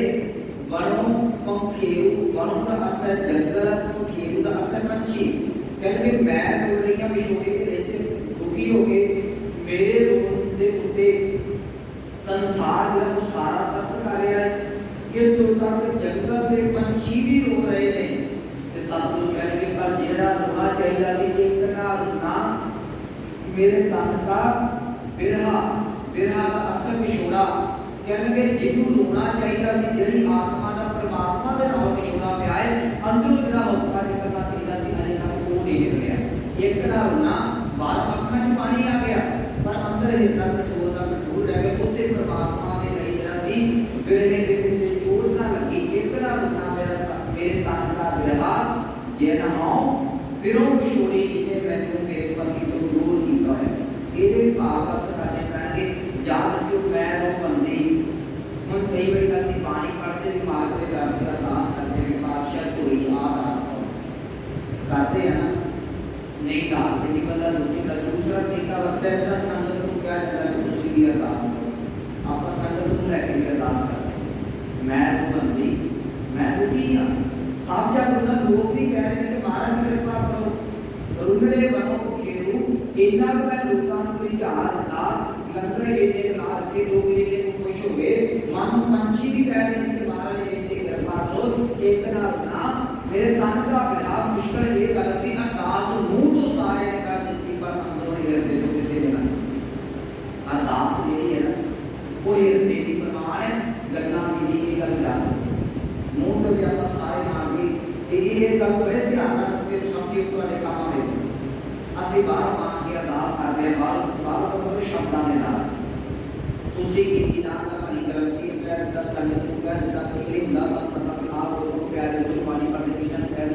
वनो पंखेरु वनो का अर्थ है जंगल पंखेरु का अर्थ है पंछी कहते मैं रो रही हां विछोड़े दे विच दुखी हो गए मेरे रोन दे उत्ते संसार जो वो सारा तरस कर रहा है। ये तो तक जंगल दे पंछी भी रो रहे ने ते सतगुरु कहणगे पर जेड़ा रोना चाहिदा सी एक ना रोना मेरे तन का बिरहा बिरहा का अर्थ विछोड़ा कहणगे जिन्नू रोना चाहिदा सी जेड़ी आत्मा दा परमात्मा दे नाल विछोड़ा पिया है अंदरों जेड़ा होका निकलना चाहिदा सी अने ना वो नहीं निकलिया। एक ना रोना बाहर अखां च पानी आ गया पर अंदर हिरदा कठोर दा कठोर रह गया उत्ते परमात्मा दे लई जेड़ा सी बिरहे दे उत्ते चोट ना लगी। एक ना रोना मेरे तन का बिरहा जे ना हो फिरों विछोड़ी जिन्ने मैनू मेरे पति तो दूर कीता है। ਇਹਦੇ ਭਾਵਕ ਕਰਨੇ ਪੈਣਗੇ ਯਾਦ ਰੱਖਿਓ ਮੈਂ ਰੋ ਬੰਦੀ ਹੁਣ ਕਈ ਵਾਰੀ ਅਸੀਂ ਬਾਣੀ ਪੜ੍ਹਦੇ ਦਿਮਾਗ ਤੇ ਰੱਬ ਦਾ ਅਰਦਾਸ ਕਰਦੇ ਕਿ ਪਾਤਸ਼ਾਹ ਕੋਈ ਯਾਦ ਆ ਕਰਦੇ ਆ ਨਾ नहीं डालते नहीं बंदा दूसरी का दूसरा तरीका लगता है कि संगत को क्या कहता है दूसरी की अरदास करो आप संगत को लेकर के अरदास करो मैं बंदी मैं दुखी हां सब जग उन्हें लोग भी कह रहे हैं कि महाराज कृपा करो रुनड़े वनों को घेरू इतना को मैं लोगों को रिझा दिता लंगर इन्ने ला के लोग इन्ने को खुश हो गए मन पंछी भी कह रहे हैं कि महाराज इन्ने कृपा करो एक ना ना मेरे तन का बिना मुश्किल ये गल सी अरदास मुंह तो सारे ने कर दी पर अंदरों हिरदे तो किसी ने नहीं। अरदास जेही है ना वो हिरदे की प्रमाण है गल्लां दी की गल जान मुंह तो भी आप सारे मांगे ये गल बड़े ध्यान नाल के समझिए ਤੁਹਾਡੇ ਕੰਮ में ਅਸੀਂ ਬਾਹਰ ਮੰਗ ਕੇ ਅਰਦਾਸ ਕਰਦੇ ਹਾਂ ਬਾਹਰ ਤੋਂ ਸ਼ਬਦਾਂ ਦੇ ਨਾਲ ਤੁਸੀਂ ਕੀਤੀ ਨਾ ਕਰਨੀ ਕਰਮ ਕੀ ਕਹਿ ਦਾ ਸੰਗਤ ਨੂੰ ਕਹਿ ਦਾ ਕਿ ਹੁੰਦਾ ਸਭ ਪਤਾ ਕਿ ਆਪ ਲੋਕ ਪਿਆਰੇ ਤੋਂ ਪਾਣੀ ਪੜਦੇ ਪੀਣਾ ਕਹਿ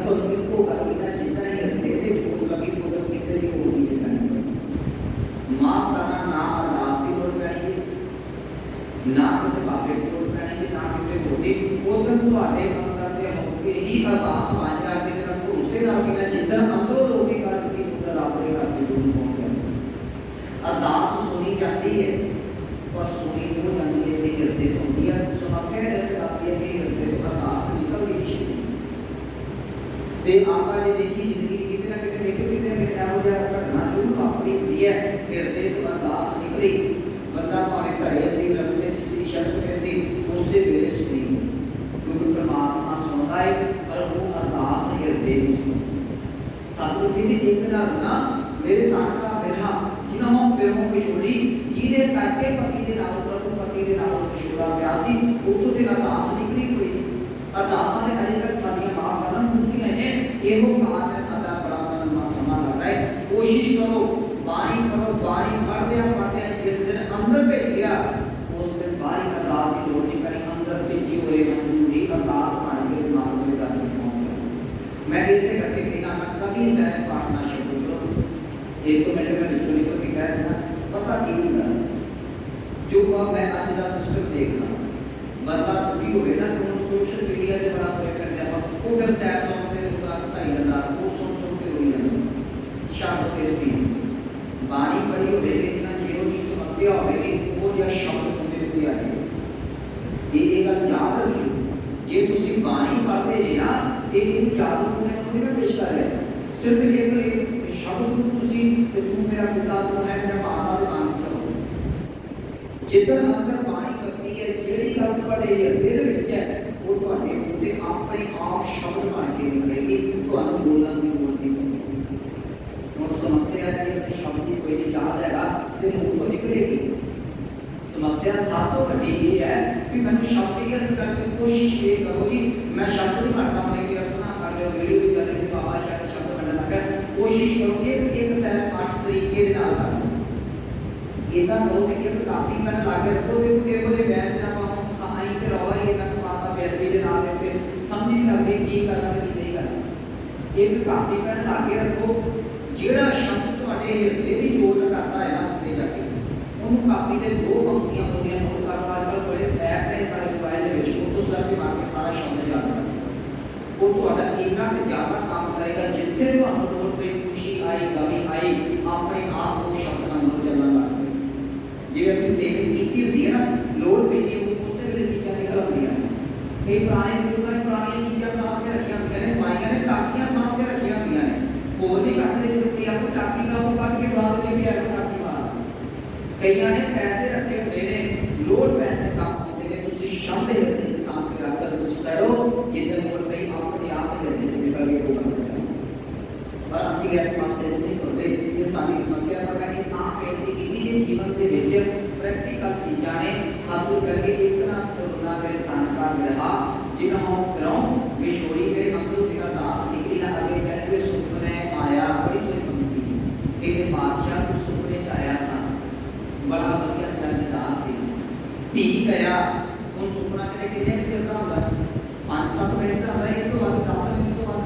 तो इनको कविता जितना ही रखते थे वो लगी उधर किसी की होती है माफ करना ना अरदास की लोड़ पैनी ना किसी बाबे की लोड़ पैनी ना किसी होती उधर ਤੁਹਾਡੇ अंदर ਦੇ ਹੋ ਕੇ ਹੀ अरदास बन जाते हैं तो उससे ना कि जितना अंदरों रोगी करती उधर आपने करती दूर पहुंच जाती अरदास सुनी जाती है और सुनी हो जाती है लेकिन हृदय को दिया ਤੇ ਆਪਾਂ ਜੇ ਦੇਖੀ ਜ਼ਿੰਦਗੀ ਕਿਤੇ ਨਾ ਕਿਤੇ ਦੇਖੋ ਕਿਤੇ ਨਾ ਕਿਤੇ ਇਹੋ ਜਿਹਾ ਘਟਨਾ ਜ਼ਰੂਰ ਵਾਪਰੀ ਹੁੰਦੀ ਹੈ। ਹਿਰਦੇ ਤੋਂ ਅਰਦਾਸ ਨਿਕਲੀ, ਬੰਦਾ ਭਾਵੇਂ ਘਰੇ ਸੀ, ਰਸਤੇ 'ਚ ਸੀ, ਸੜਕ 'ਤੇ ਸੀ, ਉਸੇ ਵੇਲੇ ਸੁਣੀ ਗਈ, ਕਿਉਂਕਿ ਪਰਮਾਤਮਾ ਸੁਣਦਾ ਹੈ ਪਰ ਉਹ ਅਰਦਾਸ ਹਿਰਦੇ ਵਿੱਚ ਸਤਿਗੁਰੂ ਕਹਿੰਦੇ ਇੱਕ ਨਾਲ ਨਾ ਮੇਰੇ ਤਨ ਦਾ ਬਿਰਹਾ ਜਿਨ੍ਹਾਂ ਬਿਰਹੋਂ ਵਿਛੋੜੀ, ਜਿਹਦੇ ਕਰਕੇ ਪਤੀ ਦੇ ਨਾਲ ਪ੍ਰਭੂ ਪਤੀ ਦੇ ਨਾਲ ਵਿਛੋੜਾ ਪਿਆ ਸੀ, ਉਤੋਂ ਤੇ ਅਰਦਾਸ ਨਿਕਲੀ ਕੋਈ ਅਰਦਾਸਾਂ ਨੇ ਅਜੇ ਤੱਕ ਸਾਡੀਆਂ ਮਾਫ ਕਰਨ ਹੁੰਦੀਆਂ ਨੇ। ਇਹੋ ਕਾਰਨ ਹੈ ਸਾਡਾ ਬੜਾ ਲੰਮਾ ਸਮਾਂ ਲੱਗਦਾ ਹੈ। ਕੋਸ਼ਿਸ਼ ਕਰੋ, ਬਾਣੀ ਪੜ੍ਹੋ, ਬਾਣੀ ਪੜ੍ਹਦਿਆਂ ਜਿਸ ਦਿਨ ਅੰਦਰ ਭੇਜ ਗਿਆ ਉਸ ਦਿਨ ਬਾਹਰੀ ਅਰਦਾਸ ਦੀ ਲੋੜ ਨਹੀਂ ਪੈਣੀ, ਅੰਦਰ ਭੇਜੀ ਹੋਏ ਮਨਜ਼ੂਰੀ ਅਰਦਾਸ ਬਣ ਕੇ ਦਿਮਾਗ ਦੇ ਦਰ ਤੇ ਪਹੁੰਚ ਜਾਓ। ਮੈਂ ਇਸੇ ਕਰਕੇ ਕਹਿਣਾ ਮੈਂ ਕਦੀ ਸਹਿਜ ਪਾਠ ਨਾ ਸ਼ੁਰੂ ਕਰੋ। ਇੱਕ ਮਿੰਟ ਮੈਂ ਵਿੱਚੋਂ ਨਿਕਲ ਕੇ ਕਹਿ ਦਿੰਦਾ, ਪਤਾ ਕੀ ਹੁੰਦਾ ਜੋ ਮੈਂ ਅੱਜ ਦਾ ਸਿਸਟਮ ਦੇਖਦਾ, ਬੰਦਾ ਦੁਖੀ ਹੋਵੇ ਨਾ ਤਾਂ ਸੋਸ਼ਲ ਮੀਡੀਆ ਤੇ ਬੜਾ ਪ੍ਰਯੋਗ ਕਰਦੇ ਆਪਾਂ, ਉਹ ਫਿਰ ਸੈਡ ਸੌਂਗ ਤੇ ਉਹਦਾ ਸਹੀ ਜਾਂਦਾ, ਉਹ ਸੁਣ ਕੇ ਰੋਈ ਜਾਂਦਾ। ਸ਼ਬਦ ਇਸ ਦੀ ਬਾਣੀ ਪੜ੍ਹੀ ਹੋਵੇਗੀ ਨਾ, ਜਿਹੋ ਜਿਹੀ ਸਮੱਸਿਆ ਹੋਵੇਗੀ ਉਹ ਜਿਹਾ ਸ਼ਬਦ ਹੁੰਦੇ ਕੋਈ ਆ ਜਾਏ। ਇਹ ਗੱਲ ਯਾਦ ਰੱਖਿਓ, ਜੇ ਤੁਸੀਂ ਬਾਣੀ ਪੜ੍ਹਦੇ ਜੇ ਨਾ ਇਹ ਜਾਦੂ ਨੂੰ ਨਹੀਂ ਪੇਸ਼ ਕਰ ਰਿਹਾ, ਸਿਰਫ ਇੱਕ ਸ਼ਬਦ ਨੂੰ ਤੁਸੀਂ ਤੂੰ ਮੇਰਾ ਪਿਤਾ ਤੂੰ ਹੈ ਮੇਰਾ ਮਾਤਾ ਦੇ ਨਾਮ ਕਰੋ। ਜਿੱਦਣ ਅੰਦਰ ਬਾਣੀ ਵਸੀ ਹੈ, ਜਿਹੜੀ ਗੱਲ ਤੁਹਾਡੇ ਹਿਰਦੇ ਦੇ ਵਿੱਚ ਹੈ ਉਹ ਤੁਹਾਡੇ ਮੂੰਹ ਤੇ ਆਪਣੇ ਆਪ ਸ਼ਬਦ ਬਣ ਕੇ ਨਿਕਲੇਗੀ, ਤੁਹਾਨੂੰ ਬੋਲਣ ਦੀ ਲੋੜ ਨਹੀਂ ਪਵੇਗੀ। ਹੁਣ ਸਮੱਸਿਆ ਜੇ ਸ਼ਬਦ ਹੀ ਕੋਈ ਨਹੀਂ ਯਾਦ ਹੈਗਾ ਤੇ ਮੂੰਹ ਤੋਂ ਨਿਕਲੇਗੀ। ਸਮੱਸਿਆ ਸਭ ਤੋਂ ਵੱਡੀ ਇਹ ਹੈ ਕਿ ਮੈਨੂੰ ਸ਼ਬਦ ਇਸ ਕਰਕੇ ਕੋਸ਼ਿਸ਼ ਇਹ ਕਰੋ ਕਿ ਮੈਂ ਸ਼ਬਦ ਨਹੀਂ ਪੜ੍ਹਦਾ ਹੋਏ ਕਿ ਆਪਣਾ ਕਰ ਲਿਓ ਵੀਡੀਓ ਵੀ ਕਰ ਲਈ ਬਾਬਾ ਸ਼ਾਇਦ ਸ਼ਬਦ ਪੜ੍ਹਨ ਲੱਗਾ, ਕੋਸ਼ਿਸ਼ ਕਰੋ ਕਿ ਇੱਕ ਸਹਿਜ ਪਾਠ ਤਰੀਕੇ ਦੇ ਨਾਲ ਕਰੋ। ਇਹਦਾ ਕਰੋ ਕਿ ਇੱਕ ਕਾਪੀ ਪੈਨ ਲਾ ਕੇ ਰੱਖੋ, ਦੇਖੋ ਇਹੋ ਜਿਹੇ ਬੈਠ ਨਾ ਪਾਓ ਸਾਈ ਤੇ ਰੌਲਾ ਹੀ ਇਹਨਾਂ ਨੂੰ ਮਾਤਾ ਬੇਅਦਬੀ ਦੇ ਨਾਲ ਦੇ ਸਮਝ ਨਹੀਂ ਲੱਗਦੀ ਕੀ ਕਰਨਾ ਤੇ ਕੀ ਨਹੀਂ ਕਰਨਾ। ਇੱਕ ਕਾਪੀ ਪੈਨ ਲਾ ਕੇ ਰੱਖੋ, ਜਿਹੜਾ ਸ਼ਬਦ ਤੁਹਾਡੇ ਹਿਰਦੇ ਦੀ ਜੋੜ ਕਰਦਾ ਹੈ ਨਾ ਉੱਤੇ ਜਾ ਕੇ ਉਹਨੂੰ ਕਾਪੀ ਦੇ ਦੋ ਪੰਕਤੀਆਂ ਹੁੰਦੀਆਂ ਨੋਟ ਕਰ ਲਓ। ਅੱਜ ਕੱਲ੍ਹ ਬੜੇ ਐਪ ਨੇ ਸਾਰੇ ਮੋਬਾਈਲ ਦੇ ਵਿੱਚ, ਉਹ ਤੋਂ ਸਰਚ ਮਾਰ ਕੇ ਸਾਰਾ ਸ਼ਬਦ ਯਾਦ ਕਰ ਲਓ। ਉਹ ਤੁਹਾਡਾ ਇੰਨਾ ਕੁ ਜ਼ਿਆਦਾ ਕੰਮ ਕਰੇਗਾ, ਜਿੱਥੇ ਤੁਹਾਨੂੰ ਲੋੜ ਪਈ, ਖੁਸ਼ੀ ਆਈ, ਗਮੀ ਆਈ, ਆਪਣੇ ਆਪ ਉਹ ਸ਼ਬਦ ਨਾਲ ਨੋਟ ਚੱਲਣ ਲੱਗ ਪਏ। ਜਿਵੇਂ ਅਸੀਂ ਸੇਵਿੰਗ ਕੀਤੀ ਹੁੰਦੀ ਹੈ ਨਾ, ਲੋੜ ਪੈਂਦੀ ਉਸੇ ਵੇਲੇ ਚੀਜ਼ਾਂ ਨਿਕਲ ਆਉਂਦੀਆਂ। ਇਹ ਪੁਰਾਣੇ ਬਜ਼ੁਰਗਾਂ ਨੇ ਪੁਰਾਣੀਆਂ ਚੀਜ਼ਾਂ ਸਾਂਭ ਕੇ ਰੱਖੀਆਂ ਹੁੰਦੀਆਂ ਨੇ, ਮਾਈਆਂ ਨੇ ਟਾਕੀਆਂ ਸਾਂਭ ਕੇ ਰੱਖੀਆਂ ਹੁੰਦੀਆਂ ਨੇ, ਹੋਰ ਨਹੀਂ ਰੱਖਦੇ ਲੋਕੀ ਆਪਣੀ ਟਾਕੀ ਦਾ ਉਹ ਕੱਢ ਕੇ ਬਾਅਦ ਦੇ ਵੀ ਆਪ ਟਾਕੀ ਮਾਰ। ਕਈਆਂ ਨੇ ਪੈਸੇ ਰੱਖੇ ਹੁੰਦੇ ਨੇ, ਲੋੜ ਪੈਣ ਤੇ ਕੰਮ ਹੁੰਦੇ ਨੇ, ਤੁਸੀਂ ਸ਼ਬਦ ਹਿਰਦੇ ਦੇ ਸਾਂਭ ਕੇ ਰੱਖ ਕਰ ਤੁਸੀਂ ਕਰੋ, ਜਿੱਦਣ ਲੋੜ ਪਈ ਆਪਣੇ ਆਪ ਹਿਰਦੇ ਤੋਂ ਨਿਕਲ ਕੇ ਉਹ ਕੰਮ ਕਰੋ। ਪਰ ਅਸੀਂ ਇਸ ਪਾਸੇ ਨਹੀਂ ਕਰਦੇ, ਇਹ ਸਾਡੀ ਸਮੱਸਿਆ ਪਰ ਮੈਂ ਤਾਂ ਕਹਿੰਦੀ ਕਿ ਜੀਵਨ ਦੇ ਵਿੱਚ ਪ੍ਰੈਕਟੀਕਲ ਚੀਜ਼ਾਂ ਨੇ। ਸਤਿਗੁਰ ਕਹਿੰਦੇ ਇੱਕ ਨਾ ਤੁਰਨਾ ਮੇਰੇ ਤਨ ਕਾ ਬਿਰਹਾ, ਜਿਨ੍ਹਾਂ ਕਰੋ ਵਿਛੋੜੀ ਮੇਰੇ ਅੰਦਰੋਂ ਤੇਰਾ ਦਾਸ ਨਿਕਲੀ ਨਾ। ਅੱਗੇ ਕਹਿੰਦੇ ਸੁਪਨੇ ਆਇਆ, ਬੜੀ ਸੋਹਣੀ ਪੰਕਤੀ, ਇਹਦੇ ਬਾਦਸ਼ਾਹ ਤੂੰ ਸੁਪਨੇ ਚ ਆਇਆ ਸਾਂ, ਬੜਾ ਵਧੀਆ ਤੇਰਾ ਦਾਸ ਸੀ, ਧੀ ਗਿਆ। ਹੁਣ ਸੁਪਨਾ ਕਿੰਨੇ ਚਿਰ ਦਾ ਹੁੰਦਾ, 5-7 ਮਿੰਟ ਦਾ ਹੁੰਦਾ, ਇੱਕ ਤੋਂ ਵੱਧ 10 ਮਿੰਟ ਤੋਂ ਵੱਧ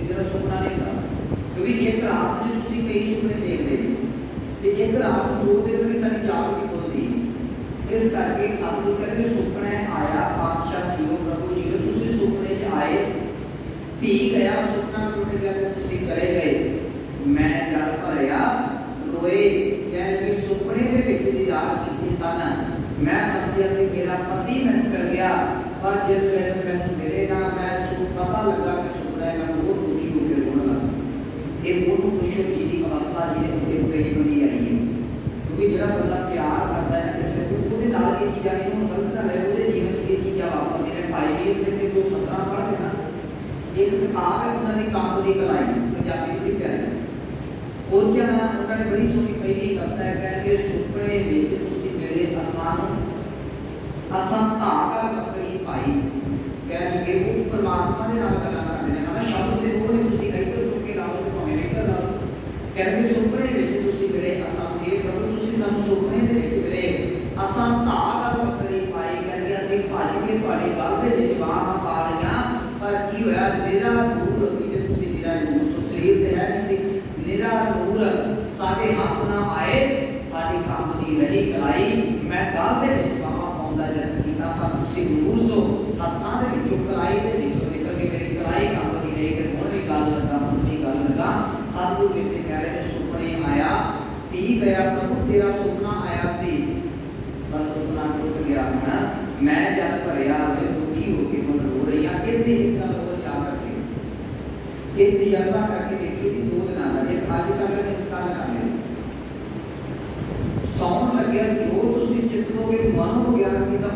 ਜਿਹੜਾ ਸੁਪਨਾ ਨਹੀਂ ਹੁੰਦਾ, ਕਿਉਂਕਿ ਇੱਕ ਰਾਤ 'ਚ ਤੁਸੀਂ ਕਈ ਸੁਪਨੇ ਦੇਖਦੇ ਹੋ ਤੇ ਇੱਕ ਰਾਤ ਨੂੰ 2 ਦਿਨ ਲਈ ਸਾਡੀ ਜਾਗ ਨਹੀਂ ਖੁੱਲਦੀ। ਇਸ ਕਰਕੇ ਸਤਿਗੁਰੂ ਕਹਿੰਦੇ ਸੁਪਨਾ ਆਇਆ, ਪਾਤਸ਼ਾਹ ਜੀਓ ਪ੍ਰਭੂ ਜੀਓ ਤੁਸੀਂ ਸੁਪਨੇ 'ਚ ਆਏ, ਧੀ ਗਿਆ, ਸੁਪਨਾ ਟੁੱਟ ਗਿਆ ਤੇ ਤੁਸੀਂ ਚਲੇ ਗਏ। ਮੈਂ ਜਲ ਭਰਿਆ ਰੋਏ, ਕਹਿੰਦੇ ਸੁਪਨੇ ਦੇ ਵਿੱਚ ਦੀਦਾਰ ਕੀਤੀ ਸਨ, ਮੈਂ ਸਮਝਿਆ ਸੀ ਮੇਰਾ ਪਤੀ ਮੈਨੂੰ ਮਿਲ ਗਿਆ, ਪਰ ਜਿਸ ਵੇਲੇ ਮੈਨੂੰ ਮਿਲੇ ਨਾ ਮੈਂ ਪਤਾ ਲੱਗਾ ਕਿ ਸੁਪਨਾ ਹੈ, ਮੈਂ ਬਹੁਤ ਦੁਖੀ ਹੋ ਕੇ ਰੋਣ ਲੱਗਾ। ਇਹ ਉਹਨੂੰ ਖੁਸ਼ੀ ਦੀ ਅਵਸਥਾ ਜਿਹਦੇ ਉੱਤੇ ਪਈ ਬਣੀ ਆਈ ਹੈ, ਕਿਉਂਕਿ ਜਿਹੜਾ ਬੰਦਾ ਪਿਆਰ ਕਰਦਾ ਹੈ ਕਿਸੇ ਨੂੰ, ਉਹਦੇ ਨਾਲ ਇਹ ਚੀਜ਼ਾਂ ਨਹੀਂ ਹੁਣ ਗਲਤ ਨਾ ਲੈ, ਉਹਦੇ ਜੀਵਨ 'ਚ ਇਹ ਚੀਜ਼ਾਂ ਵਾਪਰਦੀਆਂ ਨੇ। ਭਾਈ ਵੀਰ ਸਿੰਘ ਦੇ 217 ਪੜ੍ਹਦੇ ਨਾ, ਇੱਕ ਕਿਤਾਬ ਹੈ ਉਹਨਾਂ ਦੀ ਕੰਬ ਦੀ ਕਲਾਈ, ਪੰਜਾਬੀ ਬੜੀ ਪਿਆਰੀ, ਉਹਨਾਂ ਨੇ ਬੜੀ ਸੋਹਣੀ ਪਹਿਲੀ ਕਵਿਤਾ ਹੈ, ਕਹਿੰਦੇ ਸੁਪਨੇ ਵਿੱਚ ਤੁਸੀਂ ਮੇਰੇ ਅਸਾਂ ਧਾਗਾ ਪਕੜੀ ਪਾਈ। ਕਹਿੰਦੇ ਉਹ ਪਰਮਾਤਮਾ ਦੇ ਨਾਲ ਗੱਲਾਂ ਕਰਦੇ ਨੇ, ਹਾਂ ਸ਼ਬਦ ਦੇ ਉਹ ਨੇ, ਤੁਸੀਂ ਇੱਧਰ ਚੁੱਕ ਕੇ ਲਾਓ ਭਾਵੇਂ ਇੱਧਰ ਲਾਓ। ਕਹਿੰਦੇ ਸੁਪਨੇ ਵਿੱਚ ਤੁਸੀਂ ਮਿਲੇ ਅਸਾਂ, ਇਹ ਪ੍ਰਭੂ ਤੁਸੀਂ ਸਾਨੂੰ ਸੁਪਨੇ ਦੇ ਵਿੱਚ ਮਿਲੇ, ਅਸਾਂ ਧਾਗਾ ਪਕੜੀ ਪਾਈ। ਕਹਿੰਦੇ ਅਸੀਂ ਭੱਜ ਕੇ ਤੁਹਾਡੀ ਗੱਲ ਦੇ ਵਿੱਚ ਬਾਹਾਂ ਪਾ ਲਈਆਂ, ਪਰ ਕੀ ਹੋਇਆ ਮੇਰਾ ਨੂਰ ਜਿਹਦੇ ਤੁਸੀਂ ਜਿਹੜਾ ਨੂਰ ਸਰੀਰ ਤੇ ਹੈ ਕਿਸੇ ਨਿਰਾ ਨੂਰ ਸਾਡੇ ਹੱਥ ਨਾ ਆਏ, ਸਾਡੀ ਕੰਮ ਦੀ ਰਹੀ ਕਲਾਈ। ਮੈਂ ਗੱਲ ਦੇ ਵਿੱਚ ਬਾਹਾਂ ਪਾਉਂਦਾ ਜਦ ਕੀਤਾ, ਪਰ ਤੁਸੀਂ ਨੂਰ ਸੋ ਹੱਥਾਂ ਦੇ ਵਿੱਚੋਂ ਕਲਾਈ ਦੇ ਵਿੱਚੋਂ ਨਿਕਲ ਕੇ ਮੇਰੀ ਕਲਾਈ ਕੰਮ ਦੀ ਰਹੀ, ਤੇ ਹੁਣ ਵੀ ਗੱਲ ਲੱਗਾ, ਹੁਣ ਵੀ ਗੱਲ ਲੱਗਾ। ਸਤਿਗੁਰੂ ਇੱਥੇ ਕਹਿ ਰਹੇ ਨੇ ਸੁਪਨੇ ਆਇਆ, ਧੀ ਗਿਆ ਪ੍ਰਭੂ ਤੇਰਾ ਸੁਪਨਾ ਆਇਆ ਸੀ, ਪਰ ਸੁਪਨਾ ਟੁੱਟ ਗਿਆ। ਹੁਣ ਮੈਂ ਜਦ ਭਰਿਆ ਹੋਏ ਦੁਖੀ ਹੋ ਕੇ ਹੁਣ ਰੋ ਰਹੀ ਹਾਂ। ਕਹਿੰਦੇ ਇੱਕ ਗੱਲ ਹੋਰ ਯਾਦ ਰੱਖਿਓ, एक तजर्बा करके देखिए कि 2 दिन का एक अज कर लो एक कल कर लो सौन लगे जो तुम चित्रोगे मनो ज्ञान की तो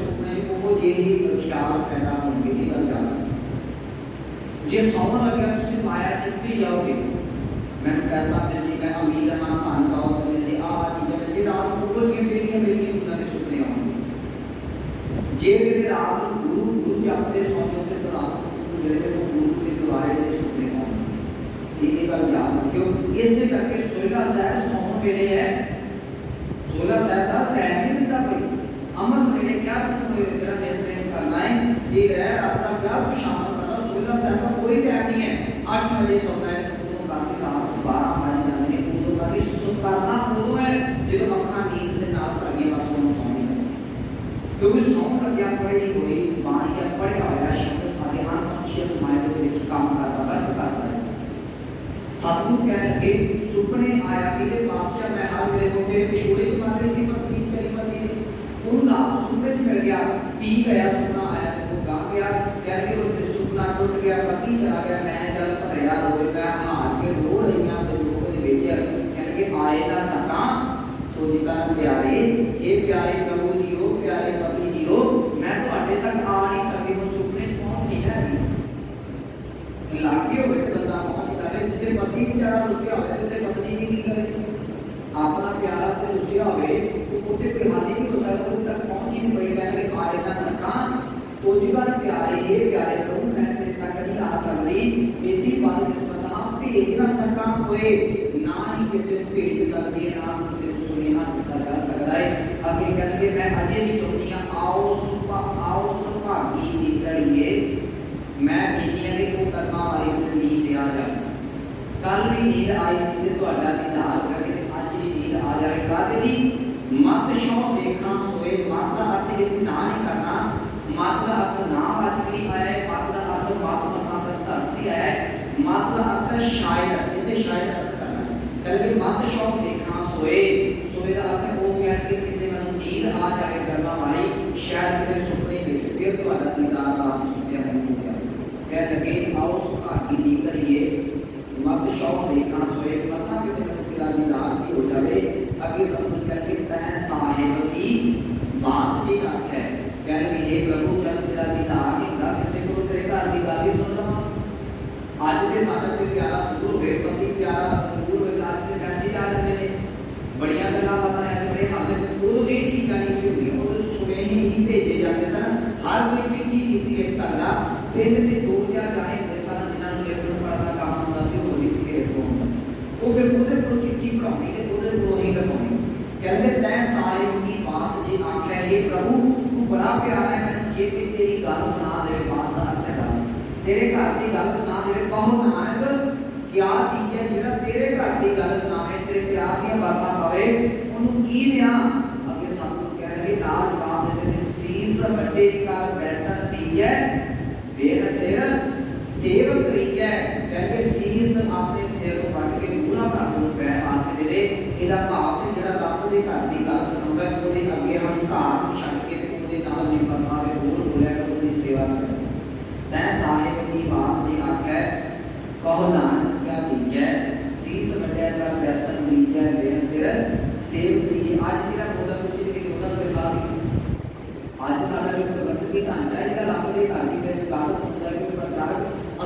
सुपने वो यही ख्याल पैदा होंगे ये गल जाना जे सौन लगे तुम माया चित्ती जाओगे मैं पैसा मिलने मैं अमीर हाँ धन दौलत मिलती आ चीज़ें मिलती रात को बेटियां बेटियां उन्होंने सुपने आएंगे जे वे रात गुरु गुरु जपते सौंदे तो रात को जेडे वो गुरु के द्वारे के सुपने आएंगे ये गल याद रखियो इस करके सोहला साहब सौन वेले है सोहला साहब का टाइम नहीं मिलता कोई अमन वेले क्या तेरा दिन प्रेम करना है ये रह रास्ता क्या शाम करना सोहला साहब का कोई टाइम नहीं है 8 बजे सोना है बाकी रात 12 बजे जाने ने उदों बाकी सुन करना उदों है जो अखा नींद के नाल भर गई बस वो सौनी क्योंकि सौन लग्या पढ़े नहीं कोई बाणी का पढ़िया होया शब्द सारे अनकॉन्शियस माइंड के विच काम करता वर्क करता है सतगुरु कह लगे सुपने आया कि बादशाह मैं हर मेरे को तेरे पिछोड़े की मार रही सी पत्नी चली पत्नी ने उन रात सुपने में मिल गया पी गया सुपना आया वो गा गया कह के वो सुपना टूट गया पति चला गया मैं जल भरिया रोए मैं हार के रो रही हां ते लोग दे विच कहने के आए ना सका तो जिता प्यारे ये प्यारे प्रभु जीओ प्यारे पति जीओ मैं ਤੁਹਾਡੇ तक आ नहीं सकती वो सुपने पहुंच नहीं है लागे हुए बंदा पहुंच करे जिते पति बेचारा रुसिया होवे जिते पत्नी भी नहीं करे अपना प्यारा ते रुसिया होवे तो उते कोई हानि नहीं हो सकता उन तक पहुंच ही नहीं पाई कहने के आए ना सका तो जीवन प्यारे ये प्यारे प्रभु मैं तेरे तक नहीं आ सकती मेरी बात किस्मत हां भेज ना सका कोई ना ही किसी को भेज सकती है ना किसी को सुनेहा किया जा सकता है आगे कहने मैं अजे भी चाहती हूं आओ सुभागी निकलिए मैं इंडिया के को कर्मा वाली को नींद आ जाए कल भी नींद आई सी ते ਤੁਹਾਡਾ दीदार करके आज भी नींद आ जाए कादे दी मत शौ देखा सोए मत का अर्थ ये ना नहीं करना मत का अर्थ ना वाचकली आया मत का अर्थ मत मत धरती है मत का अर्थ शायद इसे शायद अर्थ करना कल के मत शौ देखा सोए सोए का अर्थ वो कह के किते मैं नींद आ जाए करना वाली शायद के सुपने में फिर ਤੁਹਾਡਾ दीदार आप सुनते हैं कह लगे आओ सुभागी निकलिए मत शौ देखा सोए मत किते मैं तेरा दीदार की हो जावे अगे सब कहते तै साहिब की बात जी आखे कह लगे हे प्रभु जब तेरा दीदार नहीं होता किसी को तेरे घर की गल ही सुन लवा आज के साडा कोई प्यारा गुरु होवे पति प्यारा गुरु होवे आज के मैसेज आ जाते हैं बड़ियां गल्लां बातां है बड़े हाल उदों ये चीज़ां नहीं सी हुंदियां उदों सुने ही भेजे जाते सन हर कोई चिट्ठी नहीं सी लिख सकदा पिंड च 2000 जाने होंदे सन जिन्हां नूं लिखण पढ़न दा काम हुंदा सी होर नहीं सी लिखण हुंदा ਉਹ ਫਿਰ ਉਹਦੇ ਕੋਲ चिट्ठी पढ़ानी ते ਉਹਦੇ ਕੋਲ ही लिखानी कहते तै साहिब की बात जे आख्या हे प्रभु तू बड़ा प्यारा है मैं जे कोई तेरी गल सुना दे बात का अर्थ है तेरे घर की गल सुना दे कहो नानक क्या दीजिए जेड़ा तेरे घर की गल सुनावे तेरे प्यार दी बातां पवे ओनू की दिया अगे सतगुरु कह रहे ना जवाब देते सीस वड्डे कर बैसन दीजिए बेनसेर सेवक रीजै कहते सीस अपने सिर को वट के पूरा कर पै हाथ दे दे ਇਹਦਾ ਭਾਵ ਹੈ ਜਿਹੜਾ ਰੱਬ ਦੇ ਘਰ ਦੀ ਗੱਲ ਸੁਣਦਾ ਉਹਦੇ ਅੱਗੇ ਹੰਕਾਰ ਛੱਡ ਕੇ ਉਹਦੇ ਨਾਲ ਨਹੀਂ ਪਰਮਾਵੇ ਹੋਰ ਬੋਲਿਆ ਕਰ ਉਹਦੀ ਸੇਵਾ ਕਰ ਤੈ ਸਾਹਿਬ ਦੀ ਬਾਤ ਦੀ ਆਖੈ ਕਹੋ ਨਾਨਕ ਕਿਆ ਦੀਜੈ ਸੀਸ ਵੱਡਿਆ ਕਰ ਵੈਸਨ ਦੀਜੈ ਬੇਨ ਸਿਰ ਸੇਵ ਦੀਜੈ ਅੱਜ ਜਿਹੜਾ ਬੋਲਦਾ ਤੁਸੀਂ ਕਿ ਉਹਦਾ ਸਿਰ ਲਾ ਦੀ ਅੱਜ ਸਾਡਾ ਜੋ ਪ੍ਰਬੰਧ ਕੀ ਢਾਂਚਾ ਜਿਹੜਾ ਰੱਬ ਦੇ ਘਰ ਦੀ ਗੱਲ ਸੁਣਦਾ ਕਿ ਪ੍ਰਚਾਰ